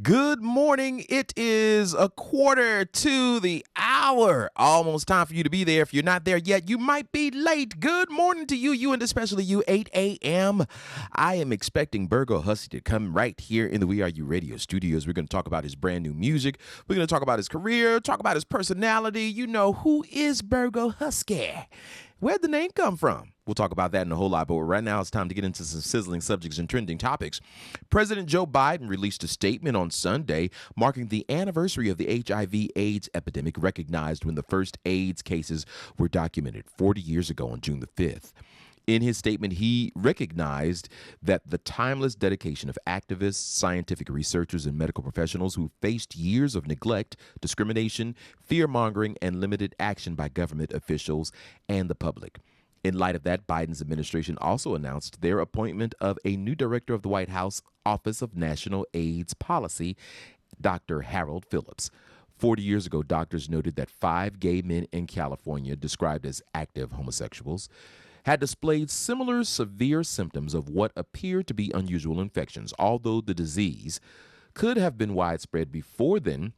Good morning. It is a quarter to the hour. Almost time for you to be there. If you're not there yet, you might be late. Good morning to you and especially you, 8 a.m. I am expecting Bergo HuSky to come right here in the WERUradio Studios. We're going to talk about his brand new music. We're going to talk about his career, talk about his personality. You know, who is Bergo HuSky? Where'd the name come from? We'll talk about that and a whole lot, but right now it's time to get into some sizzling subjects and trending topics. President Joe Biden released a statement on Sunday marking the anniversary of the HIV/AIDS epidemic recognized when the first AIDS cases were documented 40 years ago on June the 5th. In his statement, he recognized that the timeless dedication of activists, scientific researchers, and medical professionals who faced years of neglect, discrimination, fear-mongering, and limited action by government officials and the public. In light of that, Biden's administration also announced their appointment of a new director of the White House Office of National AIDS Policy, Dr. Harold Phillips. 40 years ago, doctors noted that 5 gay men in California, described as active homosexuals, had displayed similar severe symptoms of what appeared to be unusual infections. Although the disease could have been widespread before then,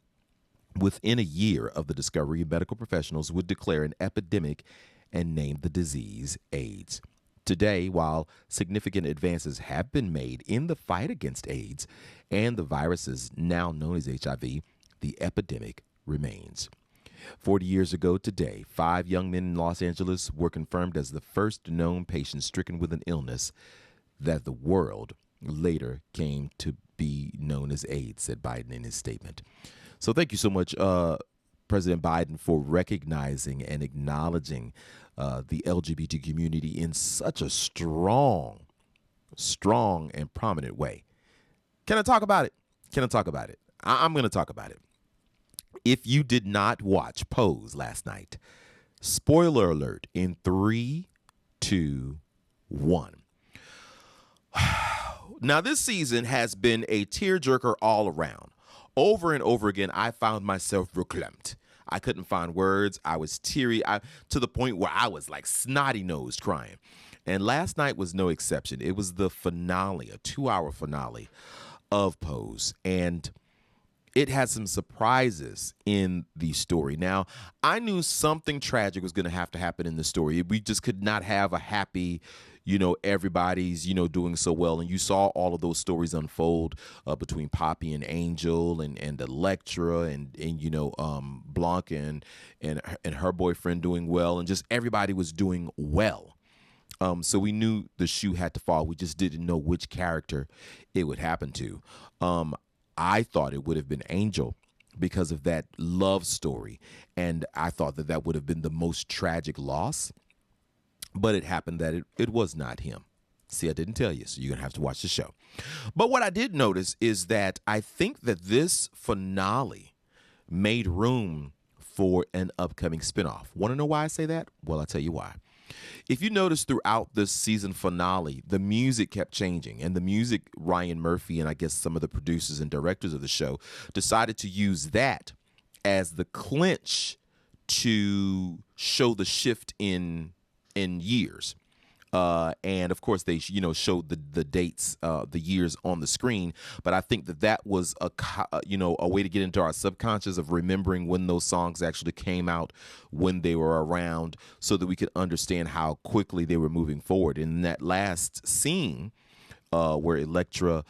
within a year of the discovery, medical professionals would declare an epidemic and named the disease AIDS. Today, while significant advances have been made in the fight against AIDS and the viruses now known as HIV, the epidemic remains. 40 years ago today, 5 young men in Los Angeles were confirmed as the first known patients stricken with an illness that the world later came to be known as AIDS, said Biden in his statement. So thank you so much, President Biden, for recognizing and acknowledging the LGBT community in such a strong and prominent way. Can I talk about it? I'm going to talk about it. If you did not watch Pose last night, spoiler alert in 3, 2, 1. Now, this season has been a tearjerker all around. Over and over again, I found myself verklempt. I couldn't find words. I was teary to the point where I was like snotty-nosed crying. And last night was no exception. It was the finale, a 2-hour finale of Pose. And it had some surprises in the story. Now, I knew something tragic was going to happen in the story. We just could not have a happy, everybody's, doing so well. And you saw all of those stories unfold between Poppy and Angel and Electra and Blanca and her boyfriend doing well. And just everybody was doing well. So we knew the shoe had to fall. We just didn't know which character it would happen to. I thought it would have been Angel because of that love story. And I thought that would have been the most tragic loss. But it happened that it was not him. See, I didn't tell you, so you're going to have to watch the show. But what I did notice is that I think that this finale made room for an upcoming spinoff. Want to know why I say that? Well, I'll tell you why. If you notice throughout this season finale, the music kept changing. And the music, Ryan Murphy and I guess some of the producers and directors of the show decided to use that as the clinch to show the shift in years. And of course they showed the dates, the years on the screen. But I think that was a way to get into our subconscious of remembering when those songs actually came out, when they were around, so that we could understand how quickly they were moving forward. In that last scene where Electra,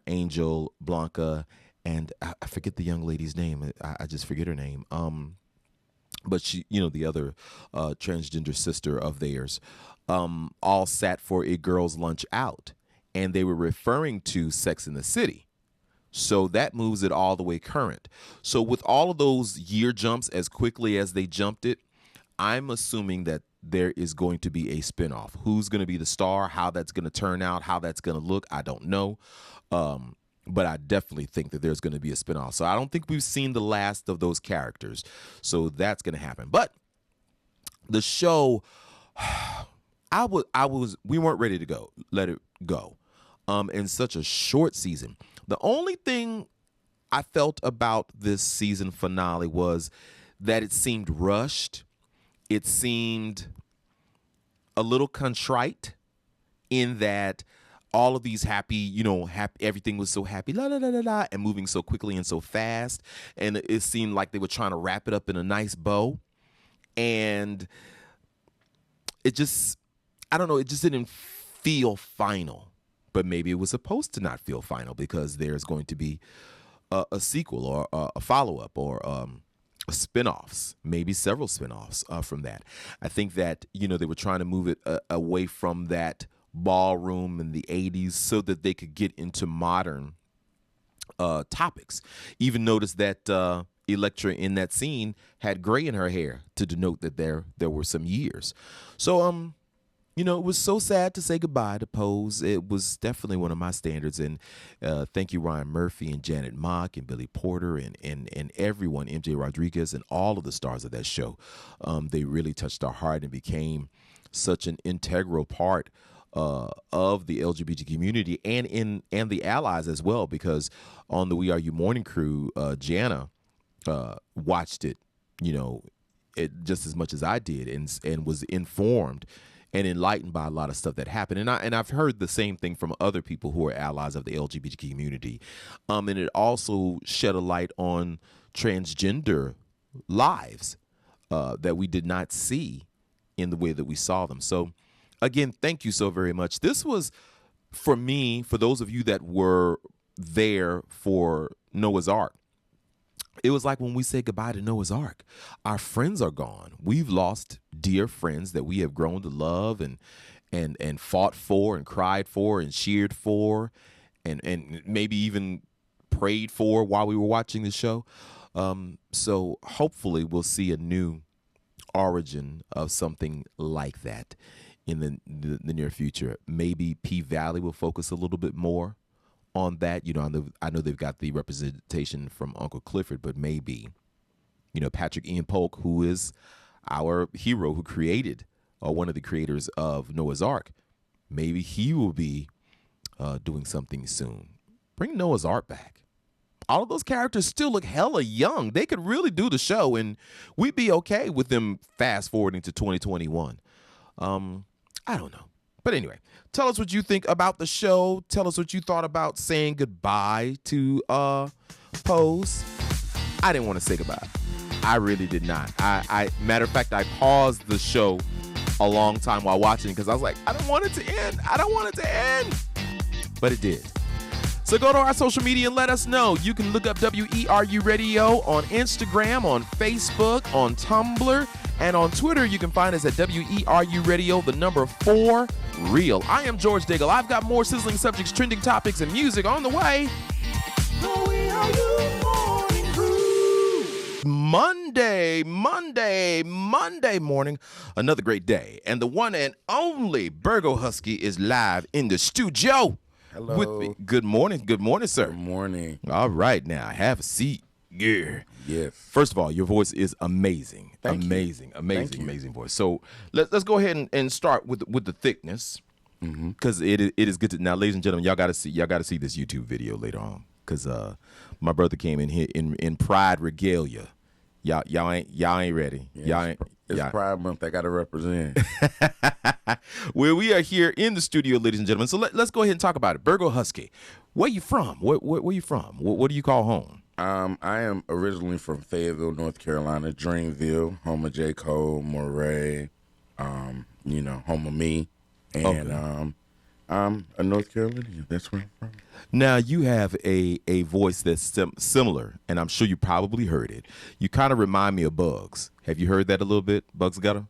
Angel, Blanca, and I forget the young lady's name. I just forget her name. But she, the other transgender sister of theirs, all sat for a girls' lunch out, and they were referring to Sex and the City. So that moves it all the way current. So with all of those year jumps as quickly as they jumped it, I'm assuming that there is going to be a spinoff. Who's going to be the star, how that's going to turn out, how that's going to look, I don't know. But I definitely think that there's going to be a spinoff. So I don't think we've seen the last of those characters. So that's going to happen. But the show, we weren't ready to let it go. In such a short season. The only thing I felt about this season finale was that it seemed rushed. It seemed a little contrite in that all of these happy, everything was so happy, la la la la la, and moving so quickly and so fast, and it seemed like they were trying to wrap it up in a nice bow, and it just, I don't know, it just didn't feel final. But maybe it was supposed to not feel final because there's going to be a sequel or a follow-up or spinoffs, maybe several spinoffs from that. I think that, they were trying to move it away from that ballroom in the 80s so that they could get into modern topics. Even notice that Elektra in that scene had gray in her hair to denote that there were some years. So, it was so sad to say goodbye to Pose. It was definitely one of my standards. And thank you, Ryan Murphy and Janet Mock and Billy Porter and everyone, MJ Rodriguez and all of the stars of that show. They really touched our heart and became such an integral part of the LGBT community and the allies as well. Because on the We Are You morning crew, Jana watched it, just as much as I did and was informed and enlightened by a lot of stuff that happened. And I've heard the same thing from other people who are allies of the LGBT community. And it also shed a light on transgender lives that we did not see in the way that we saw them. So, again, thank you so very much. This was, for me, for those of you that were there for Noah's Ark, it was like when we say goodbye to Noah's Ark. Our friends are gone. We've lost dear friends that we have grown to love and fought for and cried for and cheered for and maybe even prayed for while we were watching the show. So hopefully we'll see a new origin of something like that in the near future. Maybe P-Valley will focus a little bit more on that. I know they've got the representation from Uncle Clifford, but maybe, Patrick Ian Polk, who is our hero who created, or one of the creators of Noah's Ark, maybe he will be doing something soon. Bring Noah's Ark back. All of those characters still look hella young. They could really do the show, and we'd be okay with them fast forwarding to 2021. I don't know. But anyway, tell us what you think about the show. Tell us what you thought about saying goodbye to Pose. I didn't want to say goodbye. I really did not. I matter of fact, I paused the show a long time while watching because I was like, I don't want it to end. I don't want it to end. But it did. So go to our social media and let us know. You can look up WERU Radio on Instagram, on Facebook, on Tumblr, and on Twitter. You can find us at WERU Radio, the number 4 real. I am George Daigle. I've got more sizzling subjects, trending topics, and music on the way. Monday morning, another great day. And the one and only Bergo HuSky is live in the studio. Hello. With me. Good morning, sir. Good morning. All right, now have a seat. Yeah. Yes. First of all, your voice is amazing. Thank you. Amazing voice. So let's go ahead and start with the thickness, because it is good to. Now, ladies and gentlemen, y'all got to see this YouTube video later on, because my brother came in here in pride regalia. Y'all ain't ready. Yeah, it's Pride Month. I got to represent. Well, we are here in the studio, ladies and gentlemen. So let's go ahead and talk about it. Bergo HuSky, where you from? Where you from? What do you call home? I am originally from Fayetteville, North Carolina, Dreamville, home of J. Cole, Moray, home of me, and Okay. I'm a North Carolinian. That's where I'm from. Now, you have a voice that's similar, and I'm sure you probably heard it. You kind of remind me of Bugs. Have you heard that a little bit, Bugs Gutter?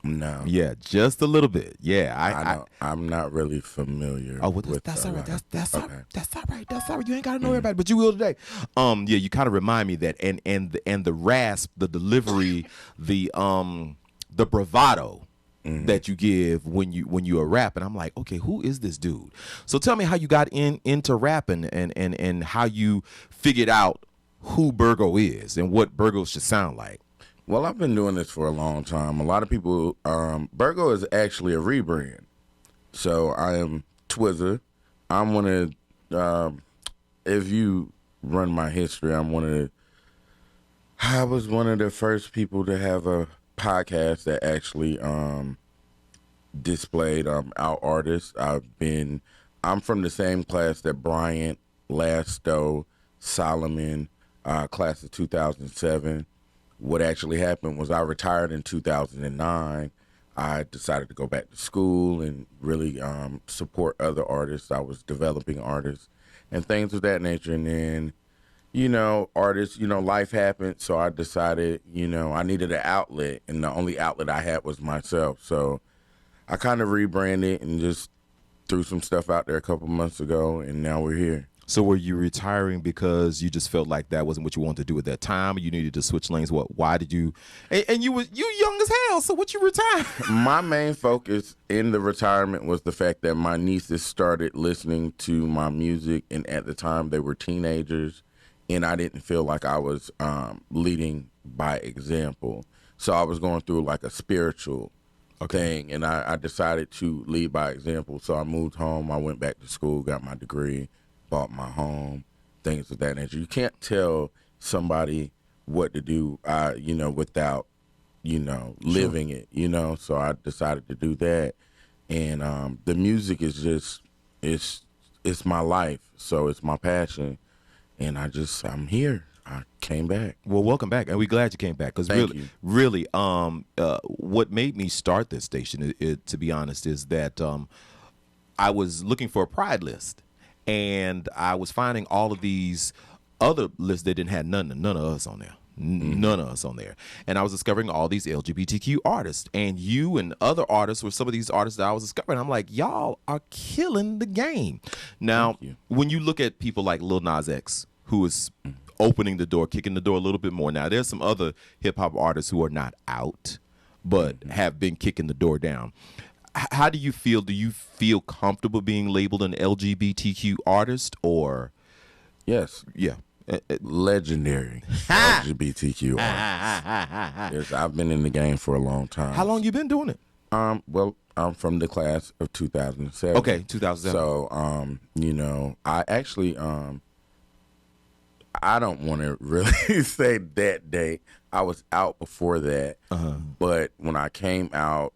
No. Yeah, just a little bit. Yeah, I'm not really familiar. Oh, well, that's all right. That's all right. That's all right. That's all right. You ain't gotta know everybody, but you will today. Yeah, you kind of remind me of that, and the rasp, the delivery, the bravado that you give when you are rapping. I'm like, okay, who is this dude? So tell me how you got into rapping and how you figured out who Bergo is and what Bergo should sound like. Well, I've been doing this for a long time. A lot of people, Bergo is actually a rebrand. So I am Twizzer. I'm one of, if you run my history, I was one of the first people to have a podcast that actually displayed our artists. I've been I'm from the same class that Bryant, Lasto, Solomon, class of 2007. What actually happened was I retired in 2009. I decided to go back to school and really support other artists. I was developing artists and things of that nature. And then, artists, life happened. So I decided, I needed an outlet. And the only outlet I had was myself. So I kind of rebranded and just threw some stuff out there a couple months ago. And now we're here. So were you retiring because you just felt like that wasn't what you wanted to do at that time? You needed to switch lanes. Why did you? And you young as hell. So what you retire? My main focus in the retirement was the fact that my nieces started listening to my music, and at the time they were teenagers, and I didn't feel like I was leading by example. So I was going through like a spiritual thing, and I decided to lead by example. So I moved home. I went back to school, got my degree. Bought my home, things of that nature. You can't tell somebody what to do, without, living it, So I decided to do that. And the music is just, it's my life. So it's my passion. And I'm here. I came back. Well, welcome back. And we're glad you came back. Because really, what made me start this station, to be honest, is that I was looking for a pride list. And I was finding all of these other lists that didn't have none of us on there. None of us on there. And I was discovering all these LGBTQ artists. And you and other artists were some of these artists that I was discovering. I'm like, y'all are killing the game. Now, when you look at people like Lil Nas X, who is opening the door, kicking the door a little bit more. Now, there's some other hip-hop artists who are not out, but have been kicking the door down. How do you feel? Do you feel comfortable being labeled an LGBTQ artist, or? Yes. Yeah. Legendary LGBTQ artist. Yes, I've been in the game for a long time. How long you been doing it? Well, I'm from the class of 2007. Okay, 2007. So, I actually, I don't want to really say that date. I was out before that, but when I came out,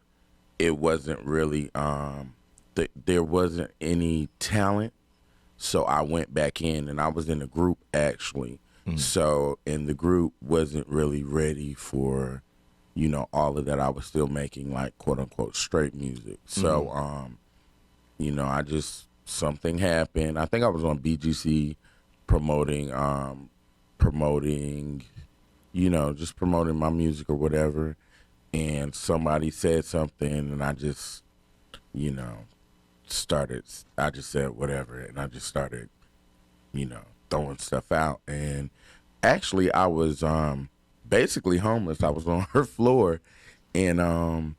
it wasn't really, there wasn't any talent, so I went back in, and I was in a group, actually. So, and the group wasn't really ready for, all of that. I was still making, like, quote-unquote, straight music. So, something happened. I think I was on BGC promoting, just promoting my music or whatever. And somebody said something, and I just, I just said whatever, and I just started, throwing stuff out. And actually, I was basically homeless. I was on her floor, and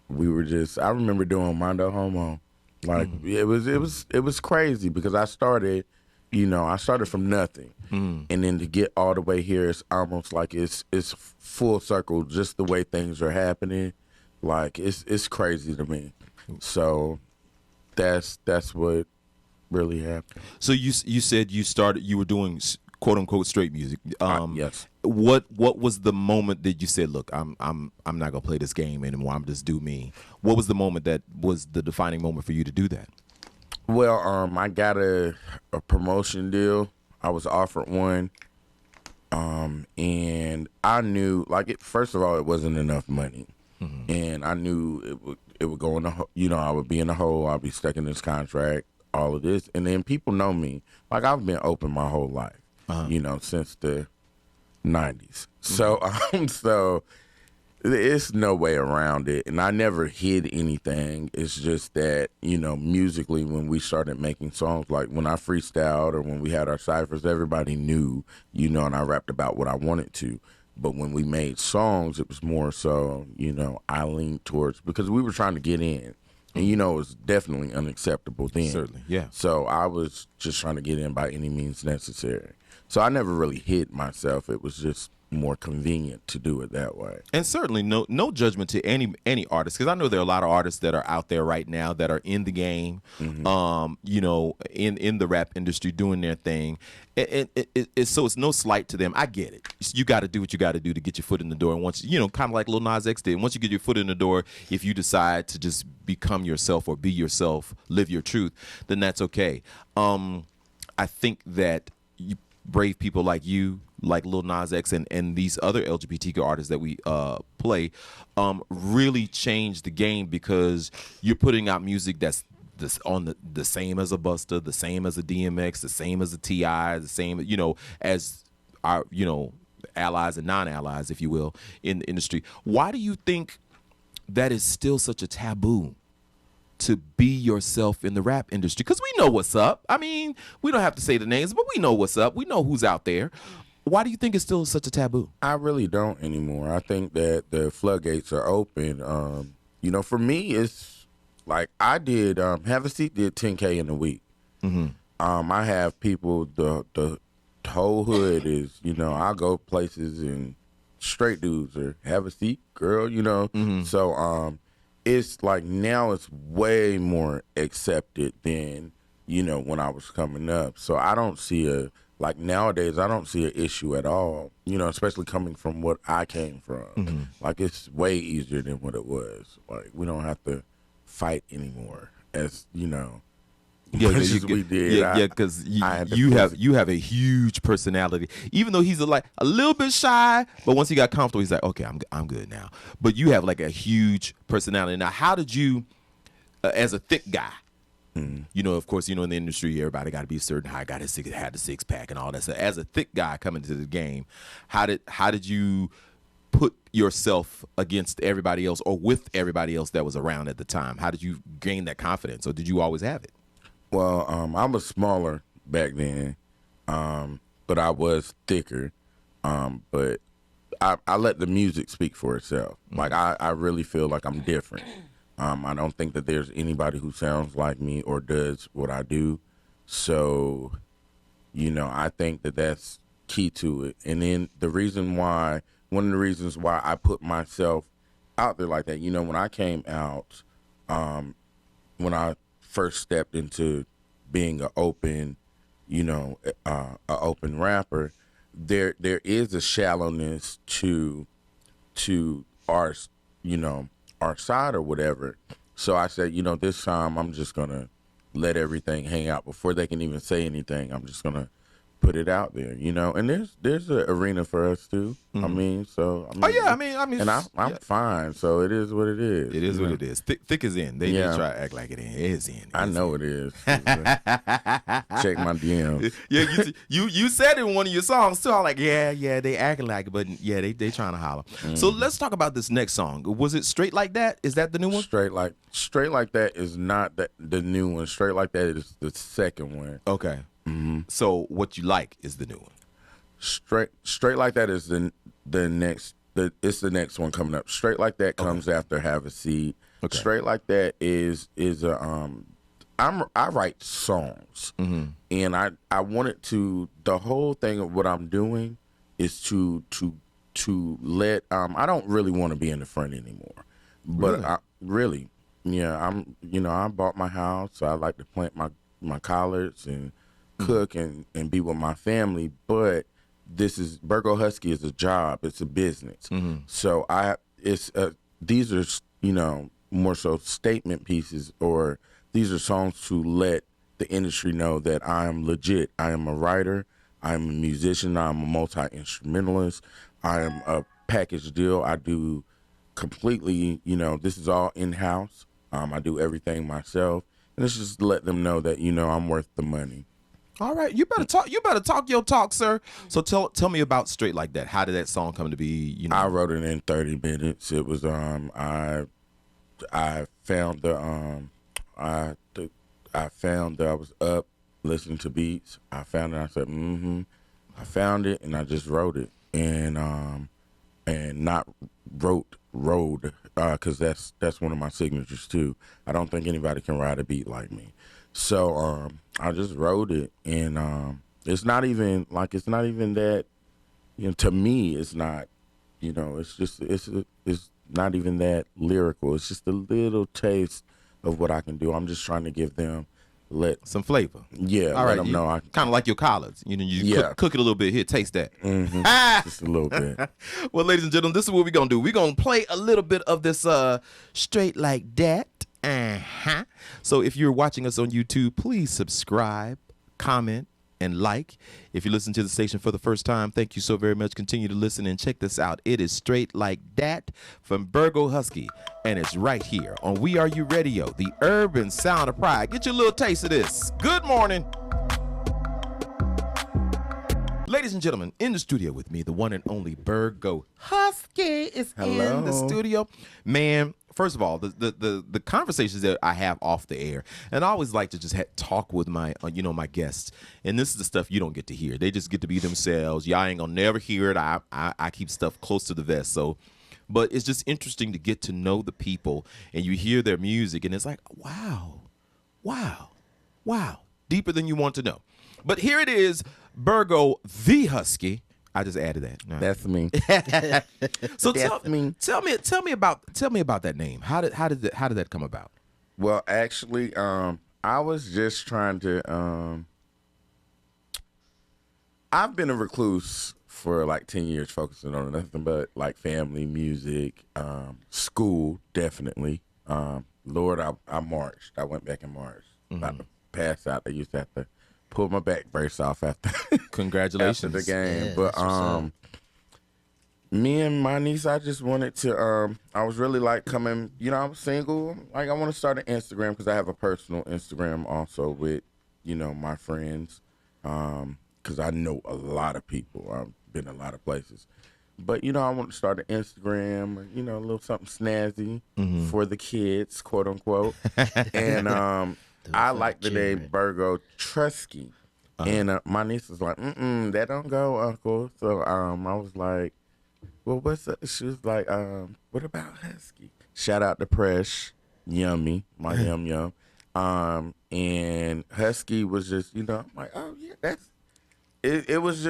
we were I remember doing Mondo Homo. Like, it was crazy because I started from nothing. And then to get all the way here, it's almost like it's full circle, just the way things are happening. Like, it's crazy to me. So that's what really happened. So you said you were doing quote unquote straight music. Yes. What was the moment that you said, look, I'm not gonna play this game anymore, I'm just do me? What was the moment that was the defining moment for you to do that? Well, I got a promotion deal. I was offered one, and I knew, like, first of all, it wasn't enough money, and I knew it would go in the, I would be in the hole. I'd be stuck in this contract, all of this, and then people know me. Like, I've been open my whole life, since the 90s. So, so it's no way around it, and I never hid anything. It's just that, musically, when we started making songs, like when I freestyled or when we had our ciphers, everybody knew, and I rapped about what I wanted to. But when we made songs, it was more so, I leaned towards, because we were trying to get in, and it was definitely unacceptable then. Certainly, yeah. So I was just trying to get in by any means necessary. So I never really hid myself. It was just more convenient to do it that way. And certainly no judgment to any artist, because I know there are a lot of artists that are out there right now that are in the game, you know, in the rap industry doing their thing. So it's no slight to them. I get it. You got to do what you got to do to get your foot in the door. And once, you know, kind of like Lil Nas X did, once you get your foot in the door, if you decide to just become yourself or be yourself, live your truth, then that's okay. I think that brave people like you, like Lil Nas X and these other LGBTQ artists that we play, really change the game, because you're putting out music that's on the same as a Busta, the same as a DMX, the same as a T.I., the same, you know, as our, you know, allies and non-allies, if you will, in the industry. Why do you think that is still such a taboo to be yourself in the rap industry? Because we know what's up. I mean, we don't have to say the names, but we know what's up. We know who's out there. Why do you think it's still such a taboo? I really don't anymore. I think that the floodgates are open. You know, for me, it's like I did, Have a Seat did 10K in a week. I have people, the whole hood is, you know, I go places and straight dudes or Have a Seat, girl, you know. So it's like now it's way more accepted than, you know, when I was coming up. So I don't see like nowadays, I don't see an issue at all, you know, especially coming from what I came from. Like, it's way easier than what it was. Like, we don't have to fight anymore, as, you know, much as we did. Yeah, because you have a huge personality. Even though he's a little bit shy, but once he got comfortable, he's like, okay, I'm good now. But you have like a huge personality. Now, how did you, as a thick guy, you know, of course, you know, in the industry, everybody got to be a certain height, had the six pack and all that. So as a thick guy coming to the game, how did you put yourself against everybody else or with everybody else that was around at the time? How did you gain that confidence, or did you always have it? Well, I was smaller back then, but I was thicker. But I let the music speak for itself. Like, I really feel like I'm different. I don't think that there's anybody who sounds like me or does what I do. So, you know, I think that that's key to it. And then one of the reasons why I put myself out there like that, you know, when I came out, when I first stepped into being an open, you know, a open rapper, there is a shallowness to our, you know, our side or whatever. So I said, you know, this time I'm just gonna let everything hang out before they can even say anything. I'm just gonna put it out there, you know. And there's an arena for us too. I mean, so I mean, and I'm fine. So it is what it is. It is what it is. Thick is in. They try to act like it is in. I know it is. Check my DMs. Yeah, you said it in one of your songs too. I'm like, yeah, they acting like it, but yeah, they trying to holler. So let's talk about this next song. Was it Straight Like That? Is that the new one? Straight Like That is not the new one. Straight Like That is the second one. Okay. So What You Like is the new one. Straight Like That is the next. It's the next one coming up. Straight Like That comes after Have a Seat. Okay. Straight Like That is a I write songs, and I wanted to. The whole thing of what I'm doing is to let. I don't really want to be in the front anymore, but I bought my house. So I like to plant my collards and cook and be with my family, but Bergo HuSky is a job, it's a business. So these are, you know, more so statement pieces, or these are songs to let the industry know that I am legit. I am a writer, I am a musician, I'm a multi-instrumentalist, I am a package deal. I do completely, you know, this is all in-house. I do everything myself, and it's just to let them know that, you know, I'm worth the money. All right, you better talk your talk, sir. So tell me about Straight Like That. How did that song come to be? You know, I wrote it in 30 minutes. It was I found I found that I was up listening to beats. I found it. I said, I found it, and I just wrote it, and not road, because that's one of my signatures too. I don't think anybody can ride a beat like me. So I just wrote it, and it's not even that to me, it's not. It's just it's not even that lyrical. It's just a little taste of what I can do. I'm just trying to give them some flavor. Yeah, all let right. them know. I kind of like your collards. You cook it a little bit. Here, taste that. just a little bit. Well, ladies and gentlemen, this is what we're gonna do. We're gonna play a little bit of this straight like that. So if you're watching us on YouTube, please subscribe, comment, and like. If you listen to the station for the first time, thank you so very much. Continue to listen and check this out. It is Straight Like Dat from Bergo HuSky, and it's right here on WERUradio, the urban sound of pride. Get your little taste of this. Good morning. Ladies and gentlemen, in the studio with me, the one and only Bergo HuSky is in the studio. Man, first of all, the conversations that I have off the air, and I always like to just talk with my my guests, and this is the stuff you don't get to hear. They just get to be themselves. Y'all ain't gonna never hear it. I keep stuff close to the vest, so. But it's just interesting to get to know the people, and you hear their music, and it's like, wow, deeper than you want to know. But here it is, Bergo the HuSky. I just added that. No. That's me. So tell me about that name. How did that come about? Well, actually, I was just trying to. I've been a recluse for like 10 years, focusing on nothing but like family, music, school, definitely. Lord, I marched. I went back in March. About to pass out. I used to have to pull my back brace off after Congratulations after the game. Yeah, but me and my niece, I just wanted to I was really like coming, I was single. Like I want to start an Instagram because I have a personal Instagram also with, my friends. Because I know a lot of people. I've been a lot of places. But, I want to start an Instagram, a little something snazzy for the kids, quote unquote. And I like the name Bergo HuSky. And my niece was like, that don't go, Uncle. So I was like, well, what's up? She was like, what about HuSky? Shout out to Presh, Yummy, my yum. And HuSky was just, I'm like, oh yeah, that's it was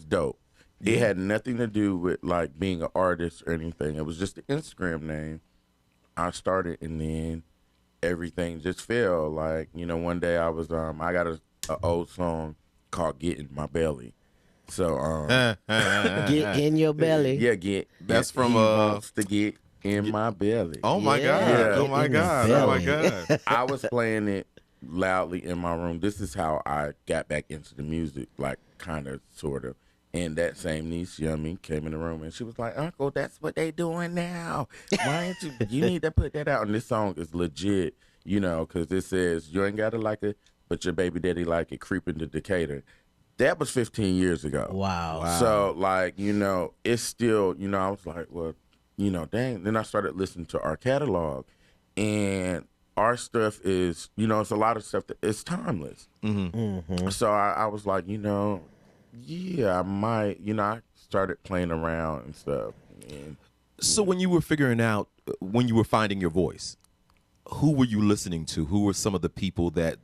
dope. Yeah. It had nothing to do with like being an artist or anything. It was just the Instagram name. I started and then everything just fell. Like, one day I was I got a old song called Get in My Belly. So Get in your belly. Yeah, that's from he wants to get in my belly. Oh my God. Yeah. Oh my God. Oh my God. I was playing it loudly in my room. This is how I got back into the music, like kind of, sort of. And that same niece, Yummy, came in the room and she was like, Uncle, that's what they doing now. Why ain't you need to put that out. And this song is legit, because it says, you ain't got to like it, but your baby daddy like it, creeping to Decatur. That was 15 years ago. Wow. So, like, it's still, I was like, well, dang. Then I started listening to our catalog, and our stuff is, it's a lot of stuff that is timeless. So I was like, yeah, I might, I started playing around and stuff. And, so when you were figuring out, when you were finding your voice, who were you listening to? Who were some of the people that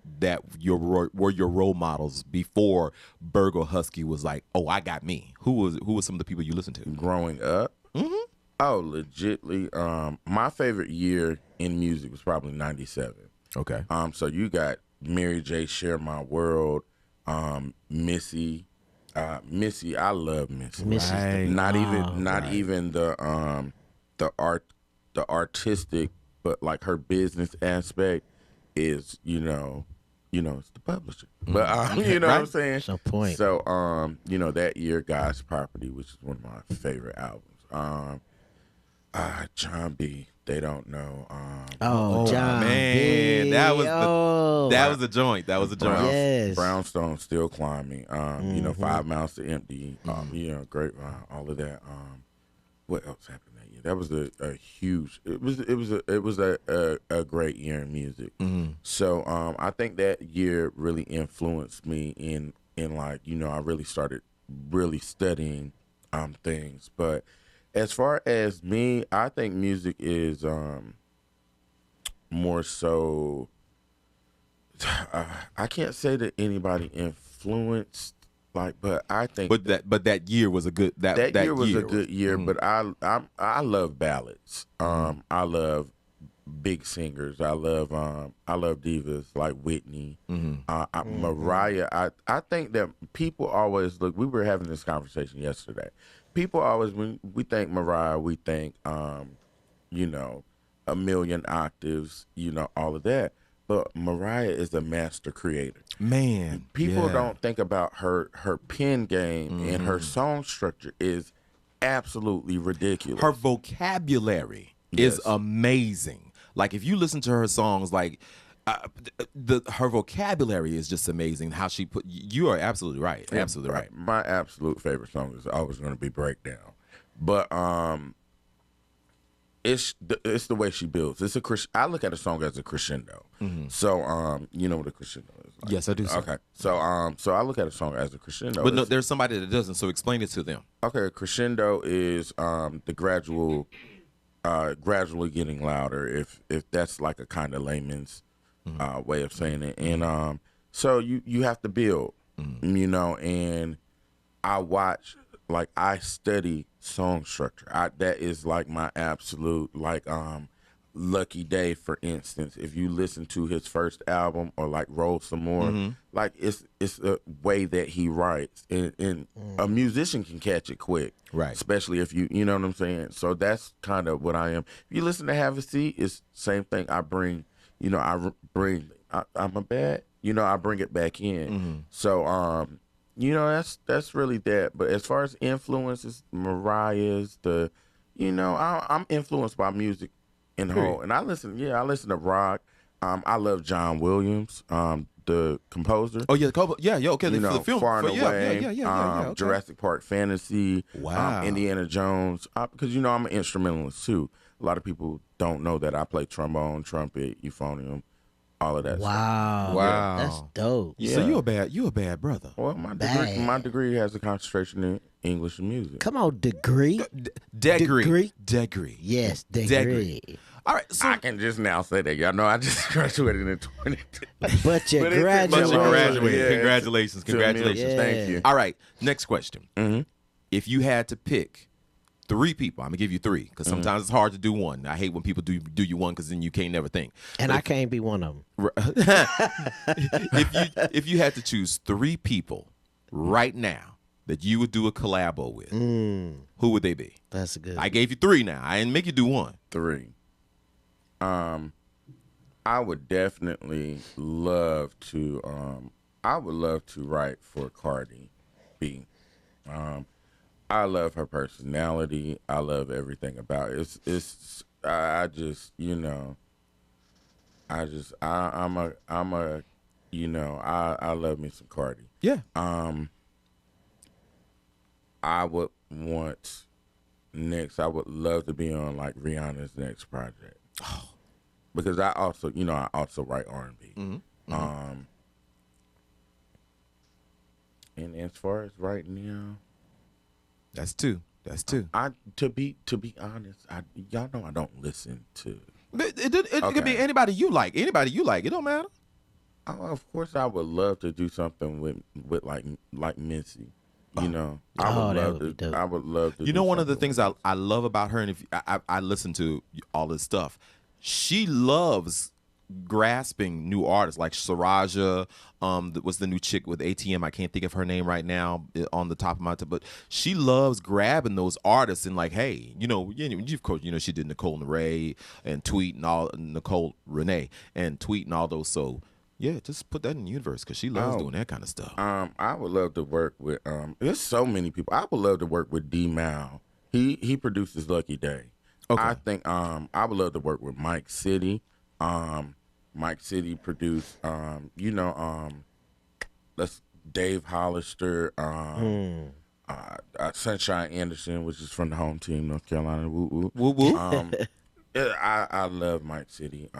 were your role models before Bergo HuSky was like, oh, I got me? Who was some of the people you listened to? Growing up? Oh, legitly. My favorite year in music was probably 97. Okay. So you got Mary J. Share My World, Missy. Missy, I love Missy. Right. Not even the artistic, but like her business aspect is, it's the publisher. But you know what I'm saying? That's no point. So that year, God's Property, which is one of my favorite albums. John B. They Don't Know. John man, B. that was the joint. That was the joint. Yes. Brownstone, Still Climbing. 5 Miles to Empty. Grapevine. All of that. What else happened that year? That was a huge. It was a great year in music. So I think that year really influenced me in like, I really started really studying things. But as far as me, I think music is more so. I can't say that anybody influenced but I think But that year was a good that year was a good year. But I love ballads. I love big singers. I love divas like Whitney, Mariah. I think that people always look. We were having this conversation yesterday. People always, when we think Mariah, we think you know, a million octaves, you know, all of that. But Mariah is a master creator. Man, People don't think about her pen game and her song structure is absolutely ridiculous. her vocabulary Yes. is amazing. Like if you listen to her songs, like her vocabulary is just amazing. How she put you are absolutely right. Absolutely right. My absolute favorite song is always going to be Breakdown. But it's the way she builds. It's a I look at a song as a crescendo. So you know what a crescendo is. Like. Yes, I do. Sir. Okay. So so I look at a song as a crescendo. But no, there's somebody that doesn't. So explain it to them. Okay, a crescendo is the gradually getting louder. If that's like a kind of layman's way of saying it, and so you have to build, you know. And I study song structure. That is like my absolute lucky day. For instance, if you listen to his first album or like Roll Some More, like it's a way that he writes, and a musician can catch it quick, Right. Especially if you know what I'm saying. So that's kind of what I am. If you listen to Have a Seat, it's same thing. I bring, you know, I'm a bad, you know, I bring it back in. So you know, that's really that. But as far as influences, Mariah's you know, I'm influenced by music in the whole. And I listen to rock. I love John Williams, the composer. Oh yeah, okay. You know, the film, Far and Away, okay. Jurassic Park Fantasy, Wow. Indiana Jones. Because you know I'm an instrumentalist too. A lot of people don't know that I play trombone, trumpet, euphonium, all of that. Wow. Wow. That's dope. Yeah. So you a bad brother. Well, my degree has a concentration in English and music. Come on, degree. Degree. Yes, degree. Degree. All right, so I can just now say that. Y'all know I just graduated in 2020. But you But it's- graduated. but you graduated. Yeah, Congratulations. to me. Congratulations. Thank you. All right, next question. Mhm. If you had to pick 3 people, I'm gonna give you 3 because sometimes it's hard to do one. I hate when people do you one because then you can't never think. And I can't be one of them. If you had to choose 3 people right now that you would do a collabo with, who would they be? That's a good. I gave you 3 now. I didn't make you do one. 3. I would definitely love to. I would love to write for Cardi B. I love her personality. I love everything about it. I just, you know. I'm a, you know, I love me some Cardi. Yeah. I would want next. I would love to be on like Rihanna's next project. Because I also write R&B. And as far as right now, That's 2. to be honest, y'all know I don't listen to. It could be anybody you like. Anybody you like. It don't matter. Of course, I would love to do something with like Missy. You know, I would that love would be to. dope. I would love to. You do know, one of the something things I love about her, and if I listen to all this stuff, she loves grasping new artists like Saraja. Was the new chick with ATM? I can't think of her name right now on the top of my head, but she loves grabbing those artists and like, hey, you know, of course, you know, she did Nicole Renee and Tweet and all Nicole Renee and Tweet and all those. So yeah, just put that in the universe because she loves doing that kind of stuff. I would love to work with. There's so many people. I would love to work with D Mal. He produces Lucky Day. Okay. I think I would love to work with Mike City. Mike City produced let's Dave Hollister, Sunshine Anderson, which is from the home team, North Carolina. Woo woo. Woo. I love Mike City.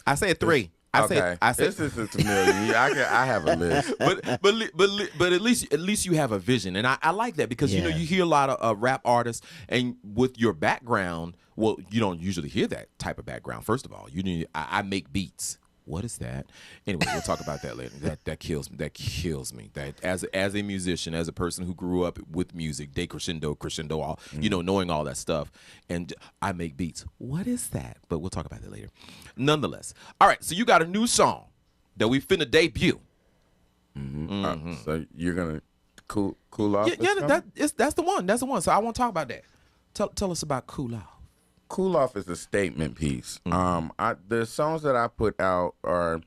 I said 3. I said this is a million. I have a list. but at least you have a vision, and I like that because you know you hear a lot of rap artists, and with your background, well, you don't usually hear that type of background. First of all, I make beats. What is that? Anyway, we'll talk about that later. That kills me. That kills me. That as a musician, as a person who grew up with music, decrescendo, crescendo, all knowing all that stuff, and I make beats. What is that? But we'll talk about that later. Nonetheless, all right. So you got a new song that we finna debut. So you're gonna cool off? That's the one. That's the one. So I want to talk about that. Tell us about Cool Off. Cool Off is a statement piece. The songs that I put out are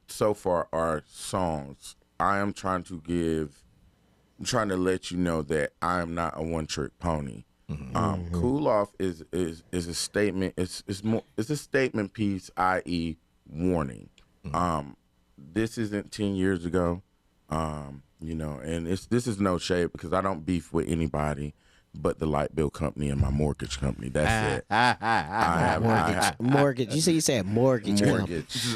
so far are songs. I'm trying to let you know that I am not a one trick pony. Cool Off is a statement. It's a statement piece, i.e., warning. This isn't 10 years ago, and this is no shade because I don't beef with anybody but the light bill company and my mortgage company. That's it. Mortgage. You said mortgage.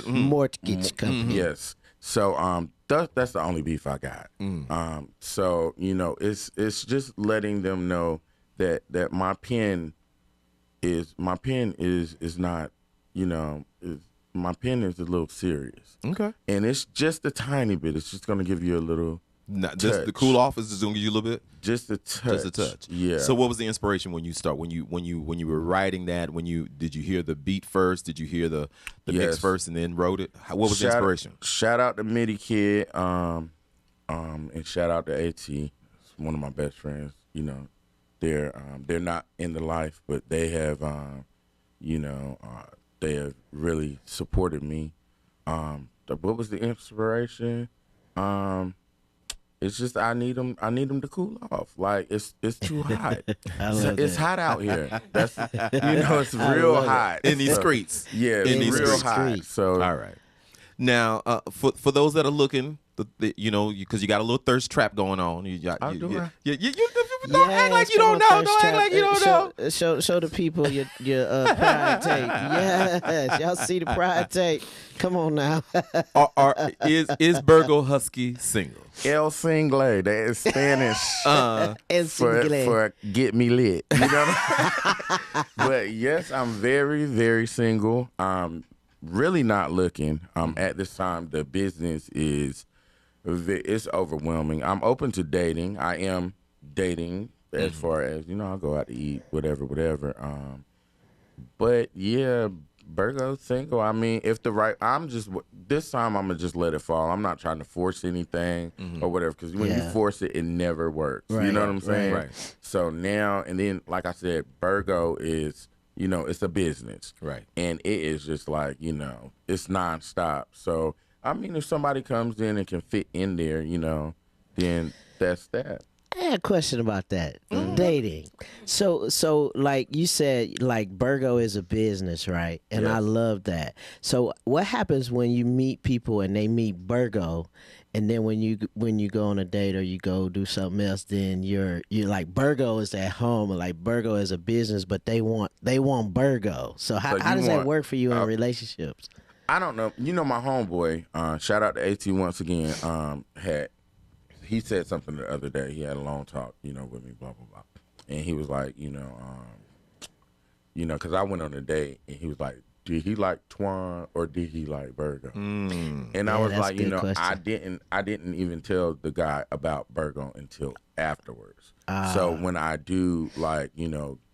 Mortgage company. Yes. So that's the only beef I got. So it's just letting them know that my pen is not my pen is a little serious. Okay. And it's just a tiny bit. It's just gonna give you a little. The Cool Off is just gonna give you a little bit. Just a touch. Just a touch. Yeah. So what was the inspiration when you were writing that? Did you hear the beat first? Did you hear the mix first and then wrote it? What was the inspiration? Shout out to MIDI Kid, and shout out to AT. It's one of my best friends. They're not in the life, but they have they have really supported me. What was the inspiration? It's just I need them to cool off. Like it's too hot. It's hot out here. That's it's real hot in these streets. Yeah, in these real streets. hot. So all right. Now, for those that are looking, because you got a little thirst trap going on. Don't act like you don't know. Don't act like you don't know. Show the people your pride tape. Yes, y'all see the pride tape. Come on now. Is Bergo HuSky single? El Single, that is Spanish for get me lit. But yes, I'm very, very single. Really not looking. At this time, the business it's overwhelming. I'm open to dating. I am dating as far as I'll go out to eat, whatever. But yeah, Bergo single. I mean, if the right, this time I'm gonna just let it fall. I'm not trying to force anything or whatever, because when you force it, it never works. Right, you know what I'm saying? Right. So now and then, like I said, Bergo is. It's a business. Right. And it is just like, it's nonstop. So, I mean, if somebody comes in and can fit in there, then that's that. I had a question about that. Dating. So like you said, like Bergo is a business, right? And I love that. So what happens when you meet people and they meet Bergo, and then when you go on a date or you go do something else, then you're like Bergo is at home, and like Bergo is a business, but they want Bergo. So how does that work for you in relationships? I don't know. My homeboy, shout out to AT once again, he said something the other day. He had a long talk, with me, blah, blah, blah. And he was like, because I went on a date and he was like, did he like Twan or did he like Bergo? And I was like, I didn't even tell the guy about Bergo until afterwards. So when I do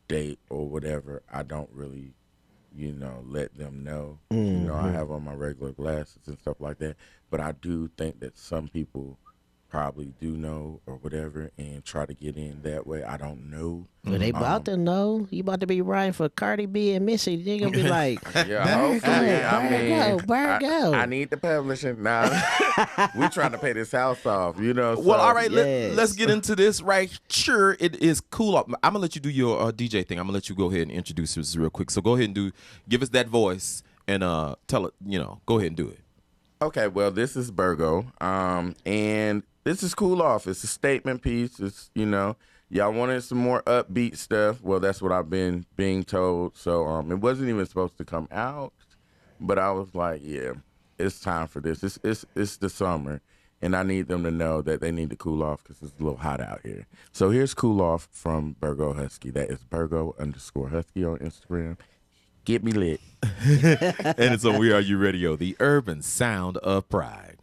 date or whatever, I don't really, let them know. I have on my regular glasses and stuff like that. But I do think that some people probably do know or whatever and try to get in that way. I don't know. Well, they about to know. You about to be writing for Cardi B and Missy. They're going to be like, Bergo. I need the publishing. Now, we trying to pay this house off, So, well, all right, let's get into this right. Sure, it is cool. I'm going to let you do your DJ thing. I'm going to let you go ahead and introduce this real quick. So go ahead and give us that voice and tell it, go ahead and do it. Okay, well, this is Bergo, and this is Cool Off. It's a statement piece. It's, y'all wanted some more upbeat stuff. Well, that's what I've been being told. So it wasn't even supposed to come out, but I was like, yeah, it's time for this. It's the summer, and I need them to know that they need to cool off because it's a little hot out here. So here's Cool Off from Bergo HuSky. That is Bergo _HuSky on Instagram. Get me lit. And it's on We Are You Radio, the urban sound of pride.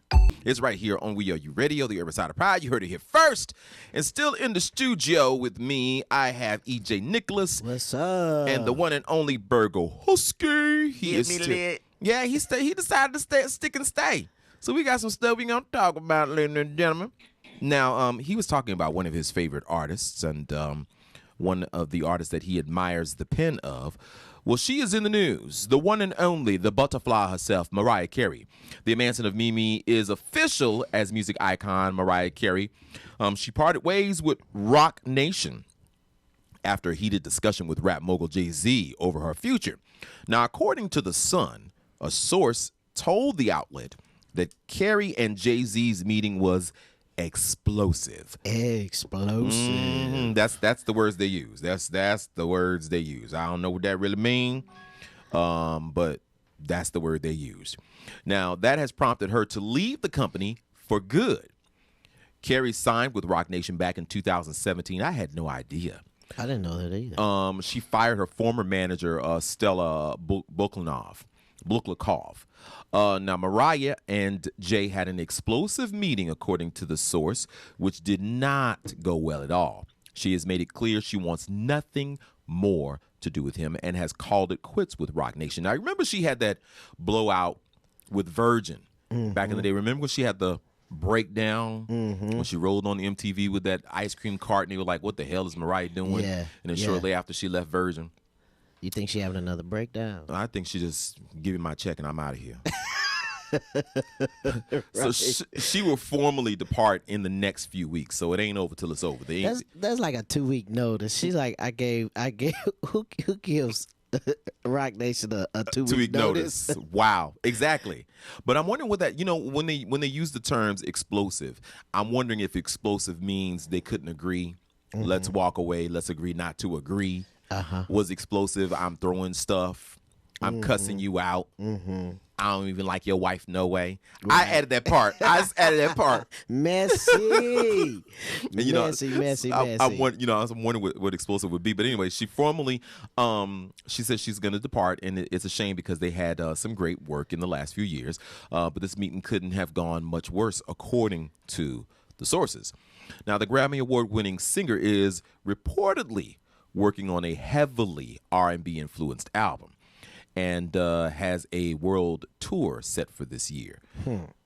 It's right here on We Are You Radio, the urban sound of pride. You heard it here first. And still in the studio with me, I have EJ Nicholas. What's up? And the one and only Bergo HuSky. Get me lit. Yeah, he decided to stick and stay. So we got some stuff we gonna talk about, ladies and gentlemen. Now, he was talking about one of his favorite artists and one of the artists that he admires the pen of. Well, she is in the news. The one and only, the butterfly herself, Mariah Carey. The Emancipation of Mimi is official as music icon Mariah Carey. She parted ways with Roc Nation after a heated discussion with rap mogul JayZ over her future. Now, according to The Sun, a source told the outlet that Carey and JayZ's meeting was explosive. That's the words they use. That's the words they use. I don't know what that really mean, but that's the word they use. Now, that has prompted her to leave the company for good. Carey signed with Roc Nation back in 2017. I had no idea. I didn't know that either. She fired her former manager, Stella Buklakov. Now, Mariah and Jay had an explosive meeting, according to the source, which did not go well at all. She has made it clear she wants nothing more to do with him and has called it quits with Roc Nation. Now, I remember she had that blowout with Virgin back in the day. Remember when she had the breakdown when she rolled on the MTV with that ice cream cart and they were like, what the hell is Mariah doing? Yeah, And then shortly after she left Virgin. You think she having another breakdown? I think she just give me my check and I'm out of here. So she will formally depart in the next few weeks. So it ain't over till it's over. That's like a 2-week notice. She's like, I gave who gives Roc Nation a 2-week notice? Wow, exactly. But I'm wondering what that, when they use the terms explosive, I'm wondering if explosive means they couldn't agree. Let's walk away. Let's agree not to agree. Was explosive. I'm throwing stuff. I'm cussing you out. I don't even like your wife, no way. Right. I added that part. I just added that part. Messy. And, messy. I'm wondering what explosive would be. But anyway, she formally, she said she's going to depart, and it's a shame because they had some great work in the last few years. But this meeting couldn't have gone much worse, according to the sources. Now, the Grammy Award-winning singer is reportedly working on a heavily R&B influenced album and has a world tour set for this year.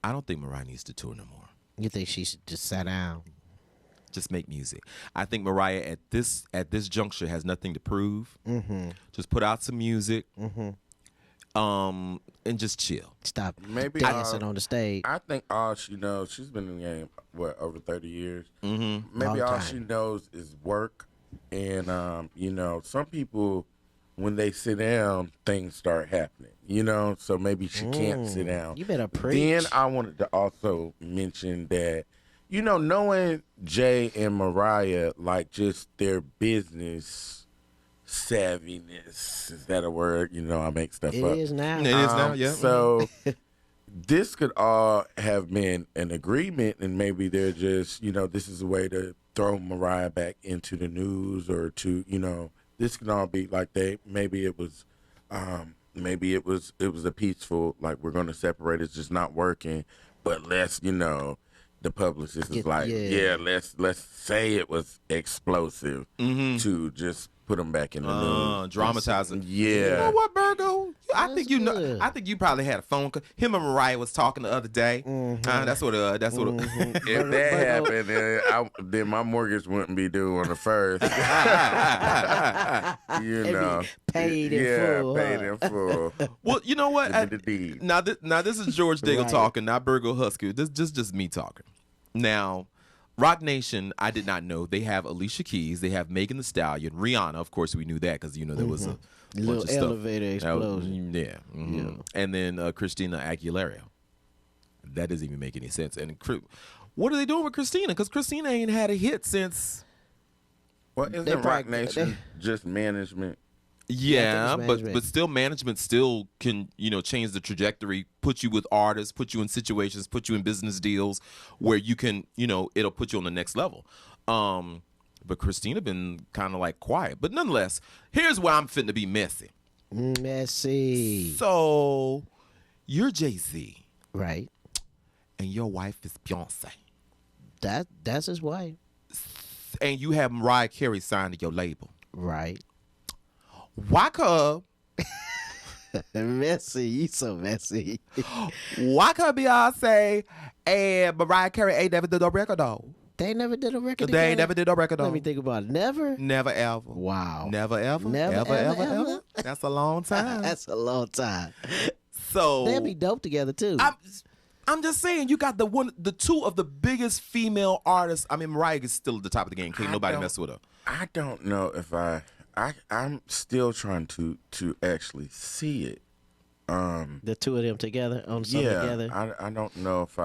I don't think Mariah needs to tour no more. You think she should just sit down? Just make music. I think Mariah at this juncture has nothing to prove. Just put out some music and just chill. Stop Maybe dancing on the stage. I think all she knows, she's been in the game, over 30 years? Maybe Long all time. she knows is work. And, some people, when they sit down, things start happening, so maybe she can't sit down. You better preach. Then I wanted to also mention that, knowing Jay and Mariah, like just their business savviness, is that a word? I make stuff up. It is now. It is now, yeah. So this could all have been an agreement, and maybe they're just, this is a way to throw Mariah back into the news, or to, this can all be like maybe it was a peaceful, like, we're gonna separate, it's just not working, but let's, the publicist is like, let's say it was explosive to just put them back in the news, Dramatizing. Yeah. You know what, Bergo? I think good. I think you probably had a phone call. Him and Mariah was talking the other day. That's what. If that happened, then my mortgage wouldn't be due on the first. Paid in full. Paid in full. Well, you know what? The deed. Now this is George Daigle Right. talking, not Bergo HuSky. This just me talking. Now, Roc Nation, I did not know. They have Alicia Keys. They have Megan Thee Stallion. Rihanna, of course, we knew that because, there was a Little bunch of stuff. elevator explosion. Yeah. And then Christina Aguilera. That doesn't even make any sense. And what are they doing with Christina? Because Christina ain't had a hit since. Well, isn't Roc Nation just management? Yeah, it's but management. still, management still can change the trajectory, put you with artists, put you in situations, put you in business deals where you can it'll put you on the next level. But Christina been kind of like quiet, but nonetheless, here's where I'm fitting to be messy. Messy. So you're Jay-Z Right. and your wife is Beyonce. That's his wife. And you have Mariah Carey signed to your label. Right. Why could Messy. You so messy. Beyonce and Mariah Carey ain't never did a record though? They never did a record They ain't never did a record though. Let me think about it. Never? Never ever. Wow. Never ever. Never, ever. That's a long time. That's a long time. So They'll be dope together too. I'm just saying, you got the two of the biggest female artists. I mean, Mariah is still at the top of the game. Can't nobody mess with her. I don't know if I'm still trying to actually see it. The two of them together on something together. I don't know if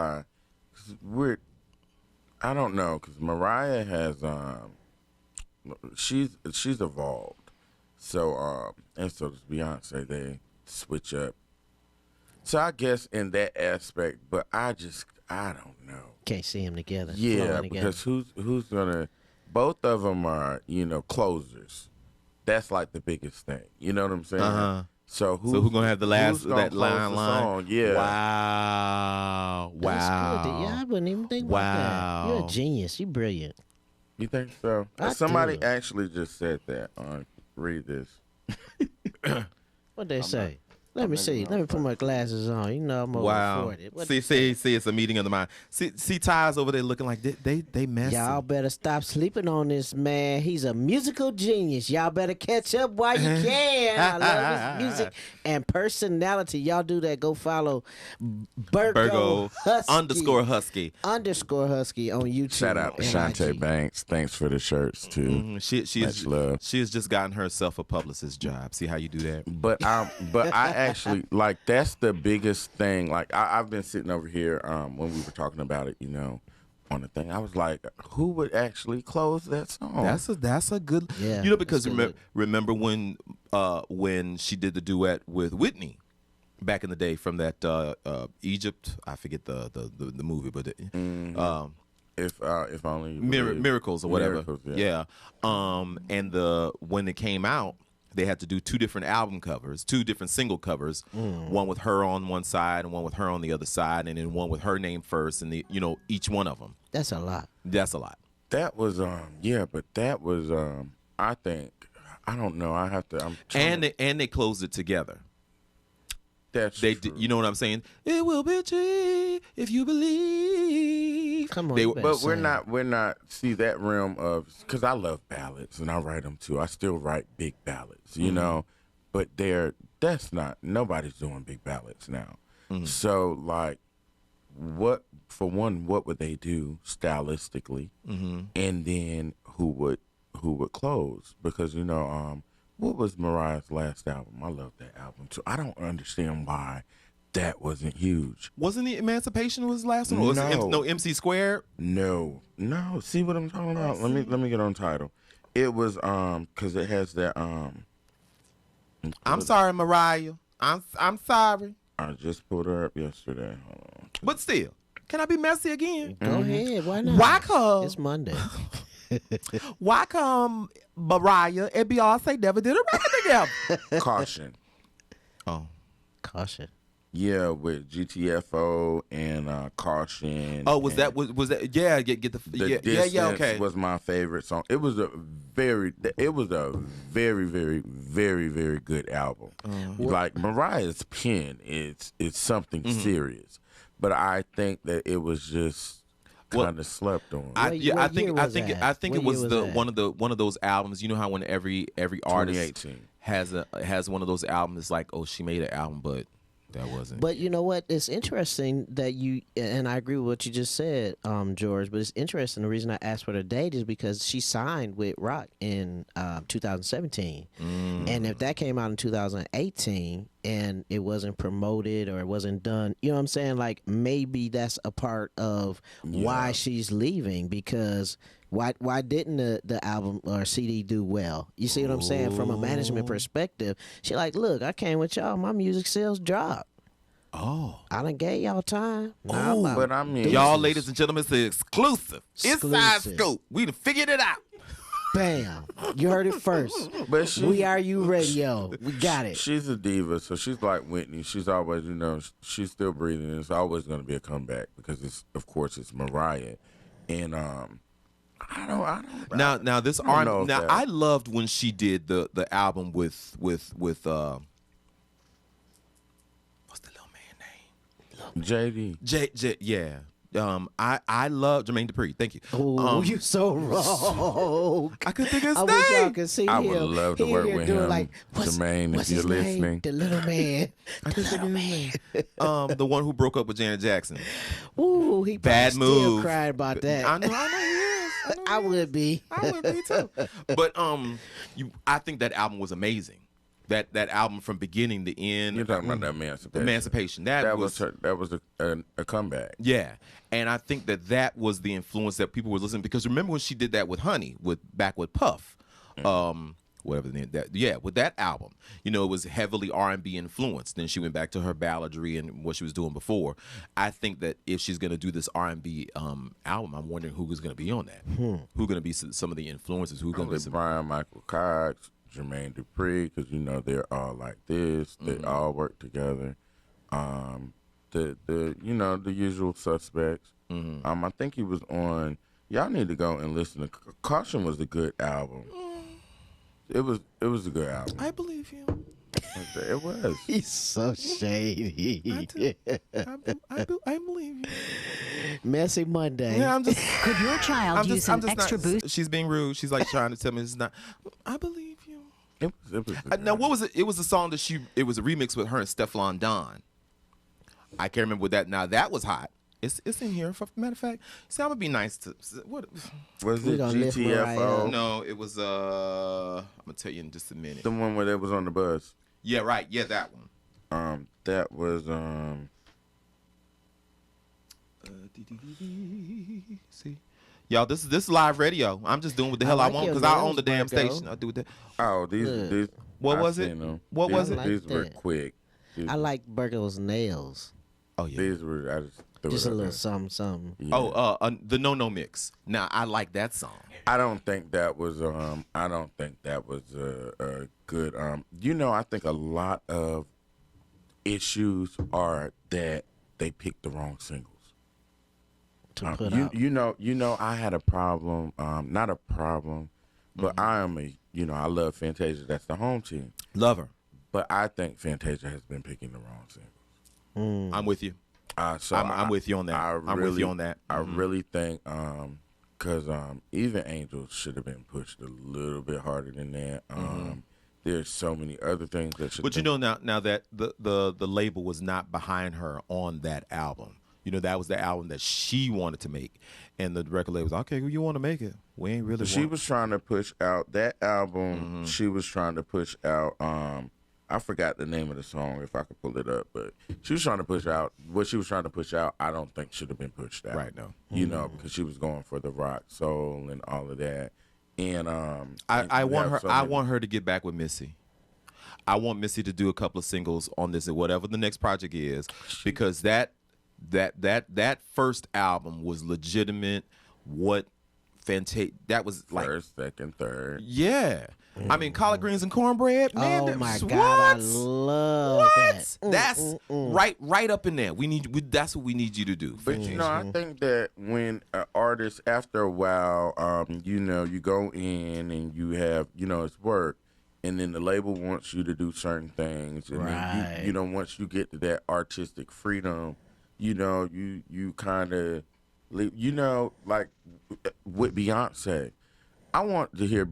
I don't know, because Mariah has she's evolved. So and so does Beyonce. They switch up. So I guess in that aspect, but I don't know. Can't see them together. Yeah, flowing because together. who's gonna? Both of them are closers. That's like the biggest thing. You know what I'm saying? Uh-huh. So who's gonna have the last that line? Song? Yeah. Wow. That's good. Yeah, I wouldn't even think about that. You're a Wow. genius. You're brilliant. You think so? I Somebody do. actually just said that. Read this. What'd they say? Let me see. Let me put my glasses on. You know I'm over Wow. 40. What See, it's a meeting of the mind. See, Ty's over there looking like they messy. Y'all better stop sleeping on this man. He's a musical genius. Y'all better catch up while you can. I love his music and personality. Y'all do that. Go follow Bergo _Husky. _Husky on YouTube. Shout out to and Shantae IG. Banks. Thanks for the shirts too. Much love. She has just gotten herself a publicist job. See how you do that? But I actually like that's the biggest thing. Like I've been sitting over here when we were talking about it, on the thing. I was like, who would actually close that song? That's a good. Yeah, Because that's good. remember when she did the duet with Whitney back in the day from that Egypt. I forget the movie, but if only Miracles or whatever. Miracles, yeah. And when it came out, they had to do two different album covers, two different single covers, one with her on one side and one with her on the other side, and then one with her name first, and each one of them. That's a lot. That's a lot. That was but that was I think I don't know. I have to. And they closed it together. That's They true. did, you know what I'm saying? It will be true if you believe. Come on, They- you better But sing. we're not see that realm of, because I love ballads and I write them too. I still write big ballads, but that's not, nobody's doing big ballads now. So like, what would they do stylistically, and then who would close? Because what was Mariah's last album? I love that album too. I don't understand why that wasn't huge. Wasn't the Emancipation was the last one? Or was it No. MC Squared? No. See what I'm talking about? Let me get on title. It was because it has that I'm sorry, Mariah. I'm sorry. I just pulled her up yesterday. Hold on. But still, can I be messy again? Go ahead. Why not? Why come? It's Monday. Why come Mariah and Beyonce never did a record together? Caution. Oh. Caution. Yeah, with GTFO and Caution. Oh, was and that? Yeah, get the The yeah. Okay. was my favorite song. It was a very, very, very, very good album. Like Mariah's pen is something serious, but I think that it was just kind of slept on. I What think year was that? I think What it was year was that? one of those albums. You know how when every artist 2018. has one of those albums, it's like, oh, she made an album, but that wasn't. But you know what? It's interesting that and I agree with what you just said, George, but it's interesting. The reason I asked for the date is because she signed with Rock in 2017. And if that came out in 2018 and it wasn't promoted or it wasn't done, you know what I'm saying? Like maybe that's a part of why she's leaving, because why didn't the album or CD do well? You see what I'm saying? From a management perspective, she like, look, I came with y'all. My music sales dropped. oh, I done gave y'all time. Now I'm out. But I mean, y'all, ladies and gentlemen, it's the exclusive inside Exclusive. scoop. We done figured it out. Bam. You heard it first. But We Are You Radio. We got it. She's a diva, so she's like Whitney. She's always, she's still breathing. And it's always going to be a comeback because of course, it's Mariah, and I don't. Now this I don't know R. if Now that- I loved when she did the album with what's the little man name? JD. Yeah. I love Jermaine Dupri. Thank you. Oh, you so wrong. I couldn't think of his I name. wish y'all could see I him. would love to He work here with doing him, like, Jermaine, if what's you're his name? listening. The little man. I couldn't think of his name. The one who broke up with Janet Jackson. Ooh, he Bad probably still move. crying about that. I know he is. I would be. I would be too. But I think that album was amazing. That album from beginning to end. You're talking about that Emancipation. Emancipation. That was a comeback. Yeah, and I think that was the influence that people were listening, because remember when she did that with Honey, back with Puff, whatever the name with that album, it was heavily R&B influenced. Then she went back to her balladry and what she was doing before. I think that if she's gonna do this R&B album, I'm wondering who's gonna be on that. Who's gonna be some of the influences? Who's gonna be some? Brian Michael Cox, Jermaine Dupri, because they're all like this. They all work together. The usual suspects. I think he was on. Y'all need to go and listen to. Caution was a good album. It was a good album. I believe you. It was. He's so shady. I believe you. Messy Monday. Yeah, I'm just. Could your child use an extra boost? She's being rude. She's like trying to tell me it's not. I believe you. It was Now, what was it? It was a song that it was a remix with her and Stefflon Don. I can't remember what that. Now that was hot. It's in here. For matter of fact, see, I'm gonna be nice to what. Was We it gonna lift Mariah GTFO? up. No, it was. I'm gonna tell you in just a minute. The one where they was on the bus. Yeah, right. Yeah, that one. That was See, y'all, this is live radio. I'm just doing what the hell I like want your because I own the nails, damn Bergo. station. I do that. oh Good. these. What I was it? seen them. What was These- it? These were Like that. quick. I like Bergo's nails. Oh yeah. These were. I just threw Just it a up little there. something. Yeah. The No Mix. Now I like that song. I don't think that was a good I think a lot of issues are that they picked the wrong singles. To put out. I had a problem, not a problem, but I am I love Fantasia, that's the home team. Love her. But I think Fantasia has been picking the wrong singles. I'm with you. So I'm with you on that. I'm with you on that. I really think because even Angels should have been pushed a little bit harder than that. There's so many other things that should. But now that the label was not behind her on that album. That was the album that she wanted to make, and the record label was okay. Well, you want to make it? We ain't really. She was trying to push out that album. She was trying to push out. I forgot the name of the song, if I could pull it up, but she was trying to push out what she was trying to push out. I don't think should have been pushed out. Right, no. Because she was going for the rock, soul, and all of that. And I want her. so I many- want her to get back with Missy. I want Missy to do a couple of singles on this and whatever the next project is, because that first album was legitimate. That was like first, second, third. yeah. I mean, collard greens and cornbread. Man, Oh my what? God, I love that. That's right up in there. That's what we need you to do. But I think that when an artist, after a while, you go in and you have, it's work, and then the label wants you to do certain things, and Right. then once you get to that artistic freedom, you kind of, like with Beyonce. I want to hear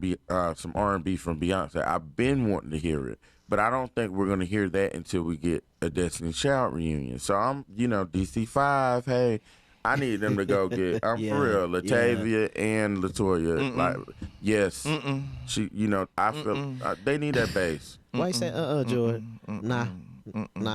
some R&B from Beyonce. I've been wanting to hear it, but I don't think we're going to hear that until we get a Destiny's Child reunion. So I'm, DC5, hey, I need them to go get, for real, Latavia and LaToya. Like, yes. She, I feel, they need that bass. Why you say George? Nah.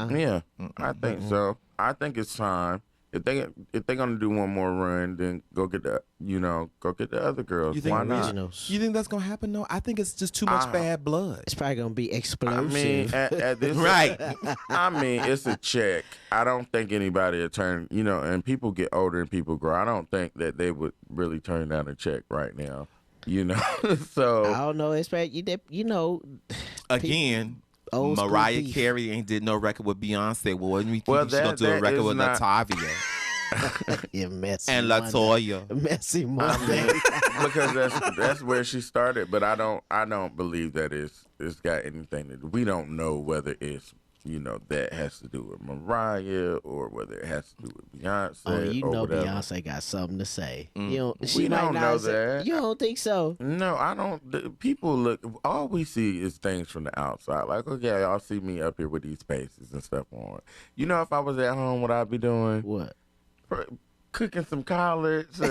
Yeah, I think so. I think it's time. If they're gonna do one more run, then go get the other girls. You think Why not? Originals. You think that's gonna happen? No, I think it's just too much bad blood. It's probably gonna be I explosive. mean, at this Right. I mean, it's a check. I don't think anybody would turn. And people get older and people grow. I don't think that they would really turn down a check right now. You know, so I don't know. It's you know. Again, Old school Mariah beef. Carey ain't did no record with Beyonce. Well, when we Well, think she gonna do a that record is with not- Latavia Yeah, messy and Monday. Latoya. Messy I Monday. mean, because that's where she started. But I don't believe that it's got anything to do. We don't know whether it's that has to do with Mariah or whether it has to do with Beyonce. Oh, you or know whatever. Beyonce got something to say. Mm. You don't, We she might don't not know say- that. You don't think so? No, I don't. People look. All we see is things from the outside. Like, okay, y'all see me up here with these spaces and stuff on. You know, if I was at home, what I'd be doing? What? Cooking some collards. I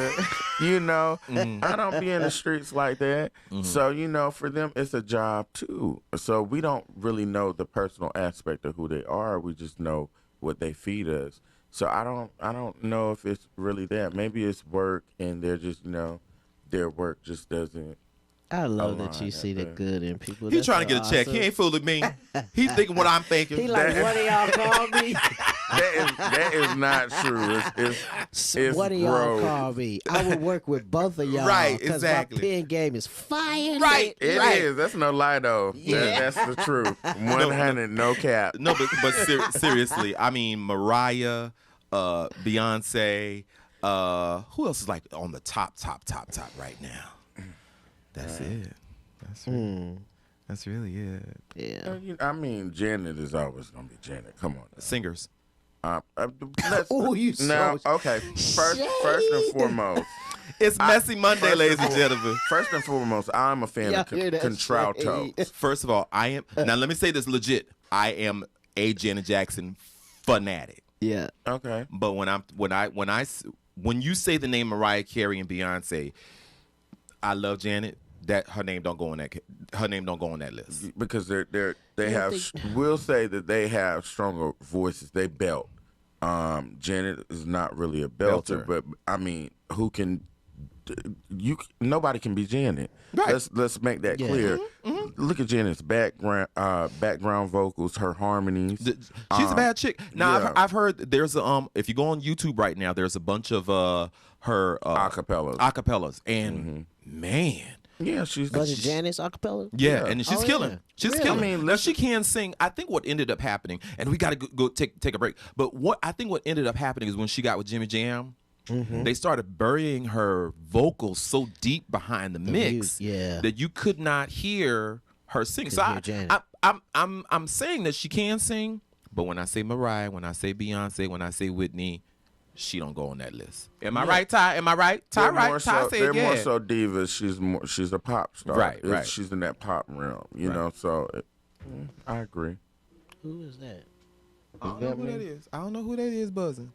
don't be in the streets like that. Mm-hmm. So, for them, it's a job too. So we don't really know the personal aspect of who they are. We just know what they feed us. So I don't know if it's really that. Maybe it's work, and they're just, their work just doesn't. I love that line you see the that good in people. He That's trying to so get a check. awesome. He ain't fooling me. He thinking what I'm thinking. He like, what do y'all call me? That is not true. It's What do y'all growth. call me? I would work with both of y'all. Right, 'cause exactly. my pen game is fire. Right. It Right. is. That's no lie, though. Yeah. That's the truth. 100, no cap. No, but seriously, I mean Mariah, Beyonce, who else is like on the top right now? That's it. That's really it. Yeah. I mean, Janet is always gonna be Janet. Come on. Now. Singers. Oh, you so now, okay. First and foremost. It's Messy Monday, ladies and gentlemen. First and foremost, I'm a fan of Y'all hear that contralto. shade? First of all, I am now. Let me say this legit. I am a Janet Jackson fanatic. Yeah. Okay. But when you say the name Mariah Carey and Beyonce, I love Janet. That her name don't go on that list. Because they have. We'll say that they have stronger voices. They belt. Janet is not really a belter, but I mean, who can? Nobody can be Janet. Right. Let's make that clear. Look at Janet's background vocals, her harmonies. She's a bad chick. Now yeah. I've heard there's if you go on YouTube right now, there's a bunch of her acapellas, and man. Yeah, she's. Was it Janice acapella? Yeah, and she's killing. Yeah. She's Really? killing. I mean, now she can sing. I think what ended up happening, and we got to go take a break. But what ended up happening is when she got with Jimmy Jam, they started burying her vocals so deep behind the mix that you could not hear her sing. So I'm saying that she can sing, but when I say Mariah, when I say Beyonce, when I say Whitney, she don't go on that list. Am I right, Ty? Am I right? Ty, right? Ty said they're more so divas. She's a pop star. Right. She's in that pop realm, you know. So I agree. Who is that? I don't know who that is. I don't know who that is buzzing.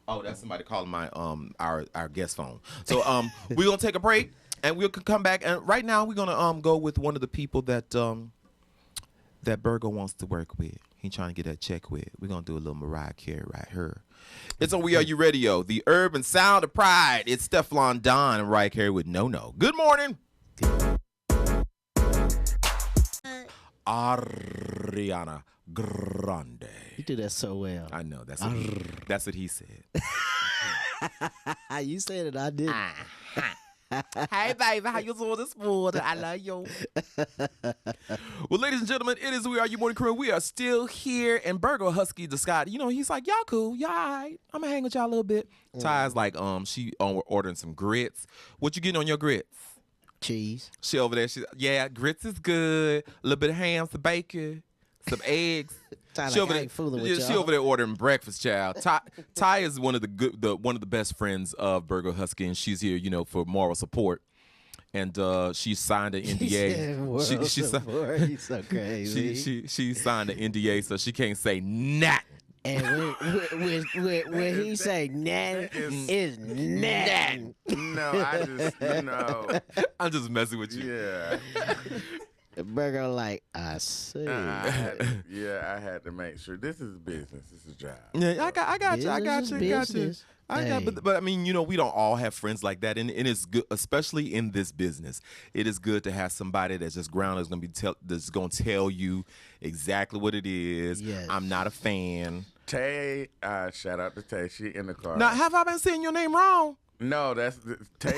Oh, that's somebody calling my our guest phone. So we're gonna take a break and we'll come back. And right now we're gonna go with one of the people that Bergo wants to work with. He's trying to get that check with. We're gonna do a little Mariah Carey right here. It's on WERUradio Radio, the urban sound of pride. It's Stefflon Don and Mariah Carey with No. Good morning. Ariana Grande. You do that so well. I know that's what he said. You said it, I did. Hey, baby, how you doing this morning? I love you. Well, ladies and gentlemen, it is We Are Your Morning Crew. We are still here, and Bergo HuSky Hangs, he's like, y'all cool, y'all all right. I'm gonna hang with y'all a little bit. Ty's like, she ordering some grits. What you getting on your grits? Cheese. She over there. Grits is good. A little bit of ham, some bacon, some eggs. She over there ordering breakfast, child. Ty is one of the best friends of Bergo HuSky, and she's here, for moral support. And she signed an NDA. He's so crazy. She signed an NDA, so she can't say nothing. And when he say nothing, it's nothing. No, I'm just messing with you. Yeah. Bergo like, I see. I had to make sure this is business. This is a job. Yeah, I got you. But I mean, we don't all have friends like that, and it's good, especially in this business. It is good to have somebody that's just grounded, that's going to tell you exactly what it is. Yes. I'm not a fan. Tay, shout out to Tay. She in the car. Now, have I been saying your name wrong? No, that's Tay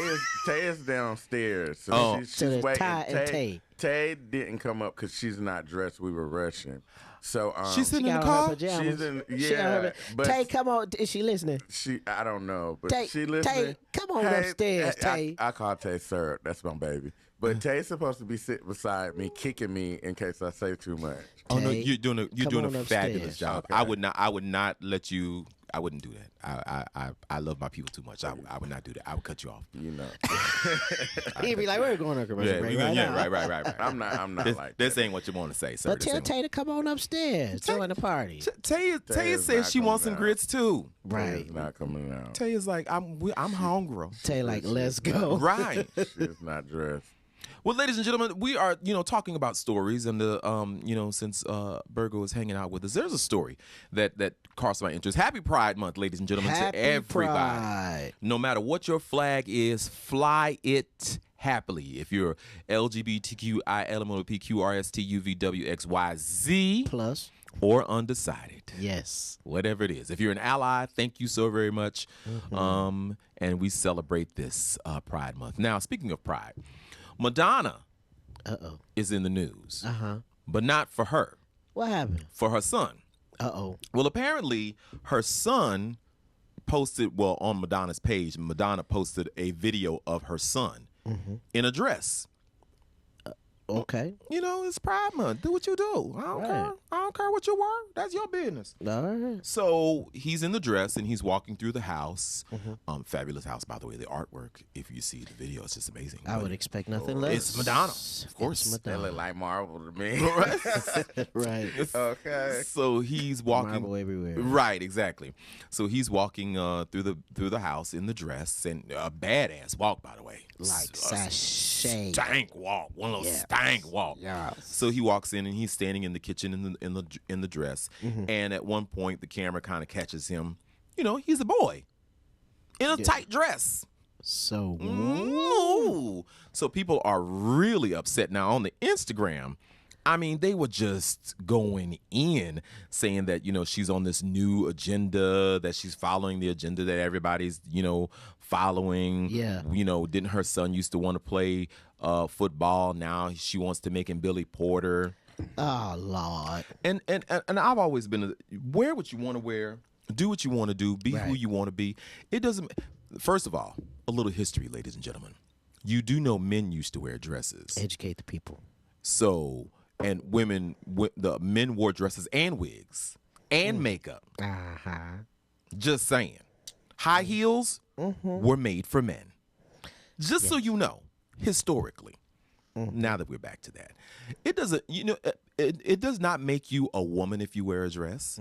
is downstairs. So she's waiting. Ty and Tay. Tay didn't come up because she's not dressed. We were rushing. So she's sitting in the got on her car. pajamas. She's in She on her but Tay, come on. Is she listening? I don't know, but Tay, she listening. Tay, come on upstairs, Tay. I call Tay sir. That's my baby. But Tay's supposed to be sitting beside me, kicking me in case I say too much. Oh no, Tay, you're doing a upstairs. fabulous job. Okay. I would not let you. I wouldn't do that. I love my people too much. I would not do that. I would cut you off. You know. He'd be like, we're going to commercial break right now. Right. I'm not this, like this that. ain't what you want to say, sir. But tell Tay to come on upstairs. Join the party. Tay says she wants some grits too. Right. She's not coming out. Tay is like, I'm hungry. Tay like, let's go. Right. She's not dressed. Well, ladies and gentlemen, we are, talking about stories, and since Bergo is hanging out with us, there's a story that caught my interest. Happy Pride Month, ladies and gentlemen, Happy to everybody. Pride. No matter what your flag is, fly it happily. If you're LGBTQ, LMNOP, RST, UV, WXYZ, Plus. or undecided. Yes. Whatever it is. If you're an ally, thank you so very much. And we celebrate this Pride Month. Now, speaking of Pride, Madonna is in the news. But not for her. What happened? For her son. Well, apparently, her son posted, on Madonna's page, Madonna posted a video of her son in a dress. Okay. It's Pride Month. Do what you do. I don't care. I don't care what you wear. That's your business. All right. So he's in the dress and he's walking through the house. Fabulous house, by the way. The artwork, if you see the video, it's just amazing. I would expect nothing less. It's Madonna, of course. It's They Madonna. look like Marvel to me. Right. Okay. So he's walking. Marble everywhere. Right, exactly. So he's walking through the house in the dress, and a badass walk, by the way. Like sashay. Stank walk. One of those Yeah. stank walk. Yeah. So he walks in and he's standing in the kitchen in the dress, and at one point the camera kind of catches him. He's a boy in a tight dress. So Ooh. So people are really upset now on the Instagram. I mean, they were just going in saying that, she's on this new agenda, that she's following the agenda that everybody's, following. Yeah. Didn't her son used to want to play football? Now she wants to make him Billy Porter. oh Lord. And I've always been, wear what you want to wear, do what you want to do, be who Right. you want to be. It doesn't, first of all, a little history, ladies and gentlemen. You do know men used to wear dresses. Educate the people. So, and the men wore dresses and wigs and makeup. Just saying. High heels were made for men. Just so you know, historically. Now that we're back to that. It doesn't, it does not make you a woman if you wear a dress.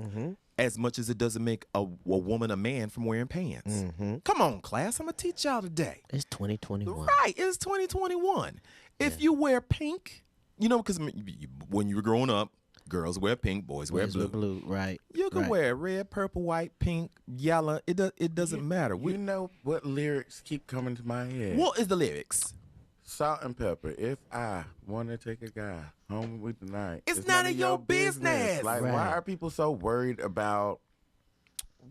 As much as it doesn't make a woman a man from wearing pants. Come on, class. I'm going to teach y'all today. It's 2021. Right. It's 2021. If you wear pink, because when you were growing up, girls wear pink, boys wear Boys blue. with blue, right? You can right. wear red, purple, white, pink, yellow. It doesn't matter. You know what lyrics keep coming to my head? What is the lyrics? Salt and pepper. If I want to take a guy home with the night, It's none of your business. Like, why Right. are people so worried about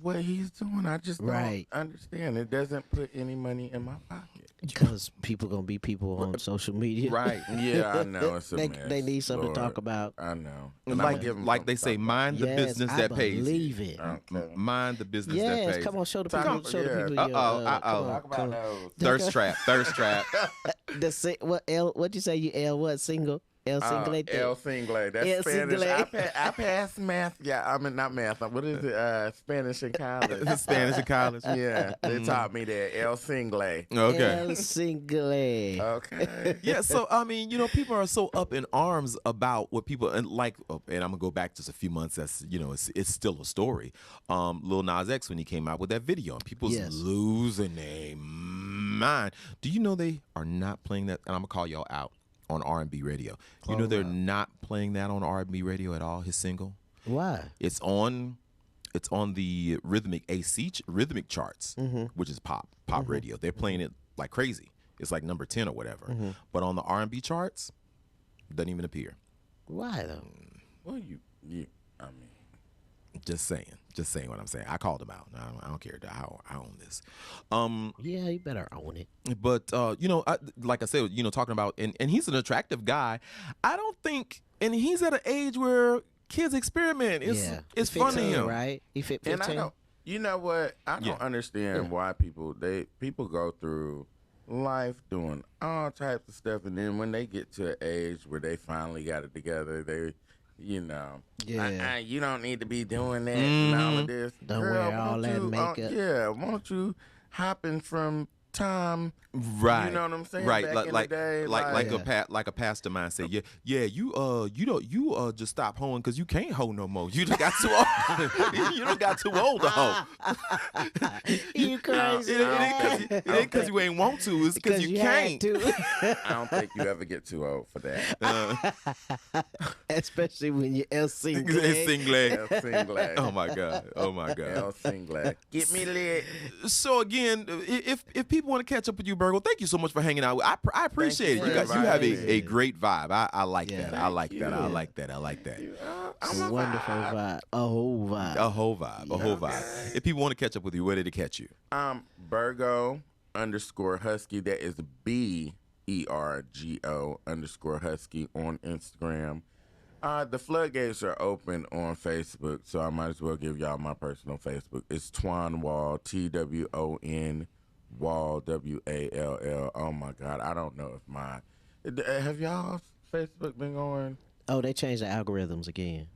what he's doing? I just don't Right. understand. It doesn't put any money in my pocket. Because people gonna be people on social media. Right. Yeah, I know. It's a They, mess. they need something Lord, to talk about. I know. And I'ma give 'em Like they something say, to talk mind the Yes, business I that pays. believe it. Okay. Mind the business that Yes, pays. come on, show the Talk- people. Show yeah. the people. Uh-oh, your, uh-oh. come on, Talk about come on. those. Thirst trap. What L? What you say? You L? What single? El Single. El Single. That's El Spanish. Single. I passed math. Yeah, I mean not math. What is it? Spanish in college. Spanish in college. Yeah, they taught me that. El Single. Okay. El Single. Okay. Yeah, so I mean, people are so up in arms about what people and I'm gonna go back just a few months. That's it's still a story. Lil Nas X when he came out with that video, and people's Yes. losing their mind. Do you know they are not playing that? And I'm gonna call y'all out on R&B radio. You know they're not playing that on R&B radio at all. His single. Why? It's on the rhythmic rhythmic charts, which is pop radio. They're playing it like crazy. It's like number 10 or whatever. But on the R&B charts, it doesn't even appear. Why though? Well, you. I mean, Just saying what I'm saying. I called him out. I don't care. I own this. Yeah, you better own it. But like I said, talking about and he's an attractive guy. I don't think, and he's at an age where kids experiment. It's fun to him, right? He fit 15. And I don't. You know what? I don't understand why people go through life doing all types of stuff, and then when they get to an age where they finally got it together, they. You don't need to be doing that and all of this. Don't wear all that makeup. Won't you hopping from time? Right. You know what I'm saying? Right. Back in the day, like a pastor might say, you just stop hoeing because you can't hoe no more. You done got too old. You done got too old to hoe. You crazy? It ain't because you ain't want to. It's because you can't. I don't think you ever get too old for that. Especially when you're El Single. El Single. Oh my God. El Single. Get me lit. So again, if people want to catch up with you, Bergo, thank you so much for hanging out. I appreciate it. You guys, you have a great vibe. I like that. I like that. I like that. It's a wonderful vibe. A whole vibe. If people want to catch up with you, where did they catch you? Bergo _Husky. That is BERGO _Husky on Instagram. The floodgates are open on Facebook, so I might as well give y'all my personal Facebook. It's Twan Wall, TWON Wall, WALL. Oh my God, I don't know if have y'all Facebook been going? Oh, they changed the algorithms again.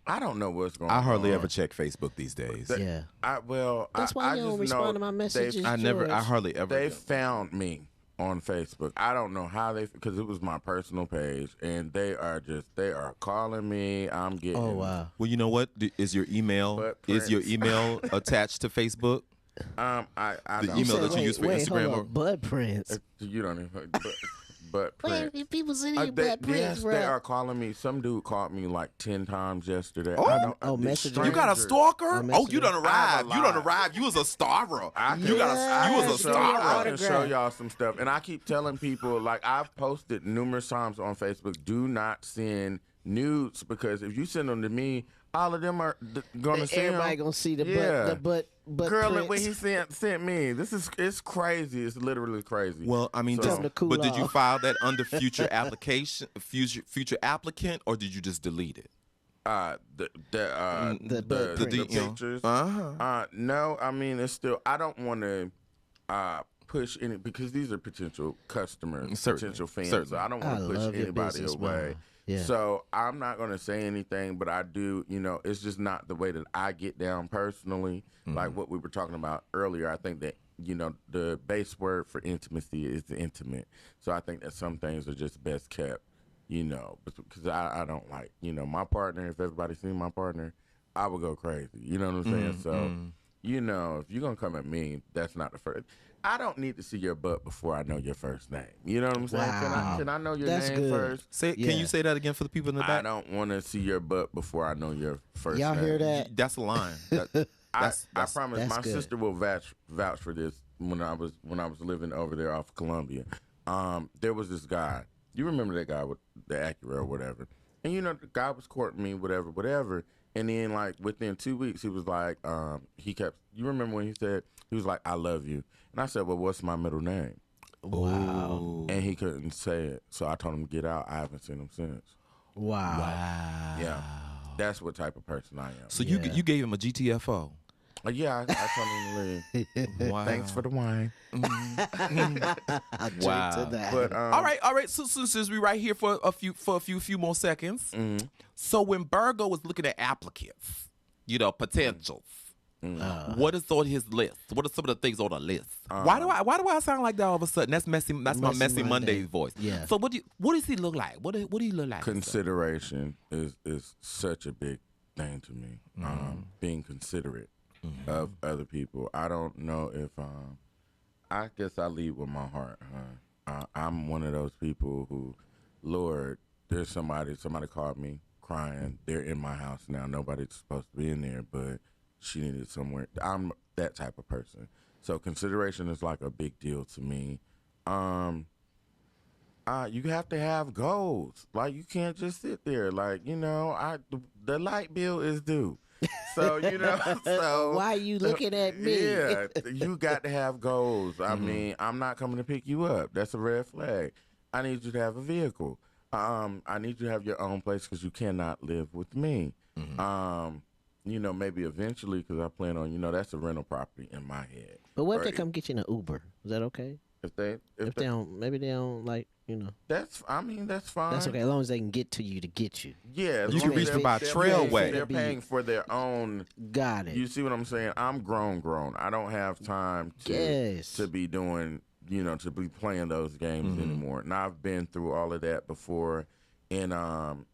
I don't know what's going on. I hardly ever check Facebook these days. That's why you don't respond to my messages. I hardly ever. They found me on Facebook. I don't know how because it was my personal page, and they are calling me. I'm getting. Oh wow. Well, you know what? Is your email attached to Facebook? I the email that you use for Instagram or butt prints. You don't even. Butt prints. Wait, people sending you butt prints, yes, bro. They are calling me. Some dude called me like 10 times yesterday. Messenger. You got a stalker? You done arrived. arrived. You was a starer. You was a starer. I can show y'all some stuff. And I keep telling people, like, I've posted numerous times on Facebook, do not send nudes, because if you send them to me, all of them are gonna see them. Everybody gonna see the butt. Girl, prints. when he sent me, it's crazy. It's literally crazy. Well, I mean, but did you file that under future applicant, or did you just delete it? The pictures. No, I mean, it's still. I don't want to push any, because these are potential customers, potential fans. So I don't want to push anybody away. Yeah. So I'm not going to say anything, but I do, it's just not the way that I get down personally. Mm-hmm. Like what we were talking about earlier, I think that, the base word for intimacy is intimate. So I think that some things are just best kept, because I don't like, my partner, if everybody seen my partner, I would go crazy. You know what I'm saying? So, if you're going to come at me, that's not the first. I don't need to see your butt before I know your first name. You know what I'm saying? Wow. Can I know your name good. first? Can you say that again for the people in the back? I don't want to see your butt before I know your first Y'all name. hear that? That's a line. I promise my good. sister will vouch for this. When I was living over there off of Columbia, there was this guy. You remember that guy with the Acura or whatever? And the guy was courting me, whatever. And then like within 2 weeks, he was like, he kept. You remember when he said he was like, "I love you," and I said, "Well, what's my middle name?" Wow. And he couldn't say it, so I told him to get out. I haven't seen him since. Wow. Yeah, that's what type of person I am. So you gave him a GTFO. Yeah, I told him to leave. Wow. Thanks for the wine. Wow. But, all right. So since we right here for a few more seconds. Mm-hmm. So when Bergo was looking at applicants, potentials, what is on his list? What are some of the things on the list? Why do I sound like that all of a sudden? That's messy. That's my Messy Monday voice. Yeah. So what does he look like? What do he look like? Consideration is such a big thing to me. Being considerate of other people. I don't know if I guess I lead with my heart. I'm one of those people who, Lord, there's somebody called me crying. They're in my house now. Nobody's supposed to be in there, but she needed somewhere. I'm that type of person. So consideration is like a big deal to me. You have to have goals. Like, you can't just sit there. Like, the light bill is due. So, you know, so why are you looking at me? Yeah, you got to have goals. I mean, I'm not coming to pick you up. That's a red flag. I need you to have a vehicle. I need you to have your own place because you cannot live with me. You know, maybe eventually, because I plan on, you know, that's a rental property in my head. But what if they come get you in an Uber? Is that okay? If they don't, maybe they don't like, you know. That's fine. That's okay, as long as they can get to you to get you. Yeah, you can reach them by trailway. They're paying for their own. Got it. You see what I'm saying? I'm grown. I don't have time to be doing, you know, to be playing those games anymore. And I've been through all of that before, and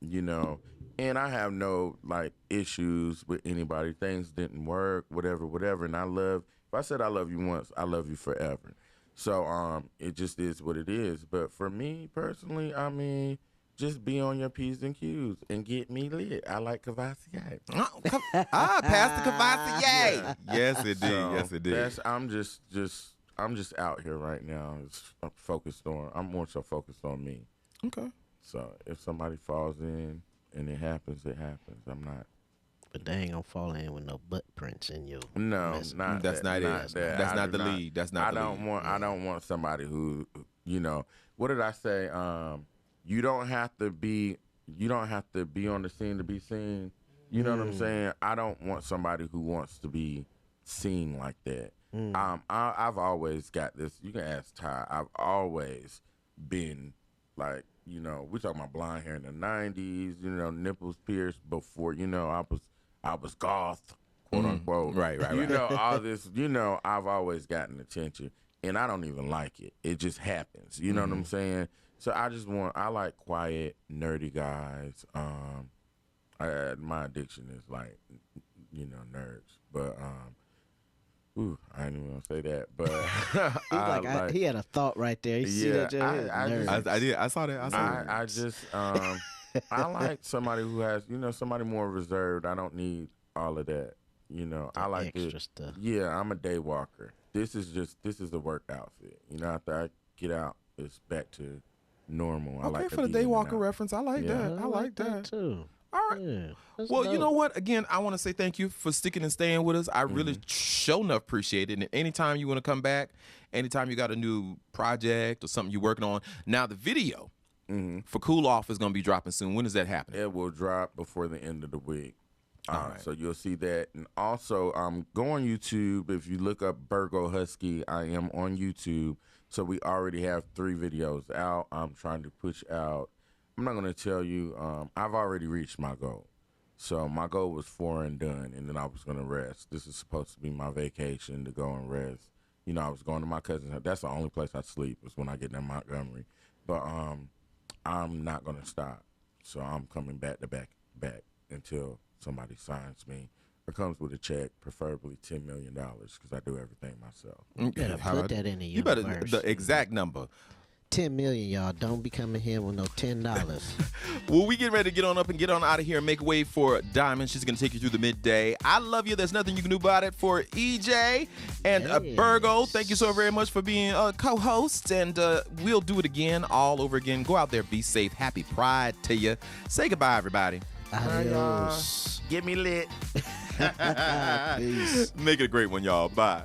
you know, and I have no like issues with anybody. Things didn't work, whatever. And if I said I love you once, I love you forever. So it just is what it is. But for me personally, I mean, just be on your P's and Q's and get me lit. I like Cavassier. Pastor Cavassier. Yes, it did. So yes, it did. I'm just out here right now. I'm more so focused on me. Okay. So if somebody falls in and it happens, it happens. I'm not. But they ain't gonna fall in with no butt prints in you. No, message. not That's that, not it. That. That's not the lead. That's not the lead. I don't want somebody who, you know, what did I say? You don't have to be on the scene to be seen. You know what I'm saying? I don't want somebody who wants to be seen like that. I've always got this. You can ask Ty. I've always been like, you know, we talking about blonde hair in the 90s, you know, nipples pierced before, you know, I was goth, quote unquote. Right. You know, all this, you know, I've always gotten attention, and I don't even like it. It just happens. You know what I'm saying? So I like quiet, nerdy guys. My addiction is like, you know, nerds. But I didn't even want to say that, but he had a thought right there. You see that? I did. I saw that. I just I like somebody who has, you know, somebody more reserved. I don't need all of that. You know, I like extra stuff. Yeah, I'm a day walker. This is a work outfit. You know, after I get out, it's back to normal. I like for the day walker reference. I like that. I like that too. All right. Yeah, well, you know what? Again, I want to say thank you for sticking and staying with us. I really sure enough appreciate it. And anytime you want to come back, anytime you got a new project or something you're working on. Now, the video for Cool Off is going to be dropping soon. When is that happening? It will drop before the end of the week. All right. So you'll see that. And also, go on YouTube. If you look up Bergo HuSky, I am on YouTube. So we already have 3 videos out. I'm trying to push out. I'm not going to tell you. I've already reached my goal. So my goal was 4 and done, and then I was going to rest. This is supposed to be my vacation to go and rest. You know, I was going to my cousin's house. That's the only place I sleep is when I get in Montgomery. But I'm not going to stop. So I'm coming back until somebody signs me or comes with a check, preferably $10 million, because I do everything myself. You better put that in the universe. You better the exact number. 10 million, y'all. Don't be coming here with no $10. Well, we get ready to get on up and get on out of here and make way for Diamond. She's going to take you through the midday. I love you. There's nothing you can do about it. For EJ and Bergo, thank you so very much for being co-hosts. And we'll do it again, all over again. Go out there, be safe. Happy Pride to you. Say goodbye, everybody. Adios. Get me lit. Peace. Make it a great one, y'all. Bye.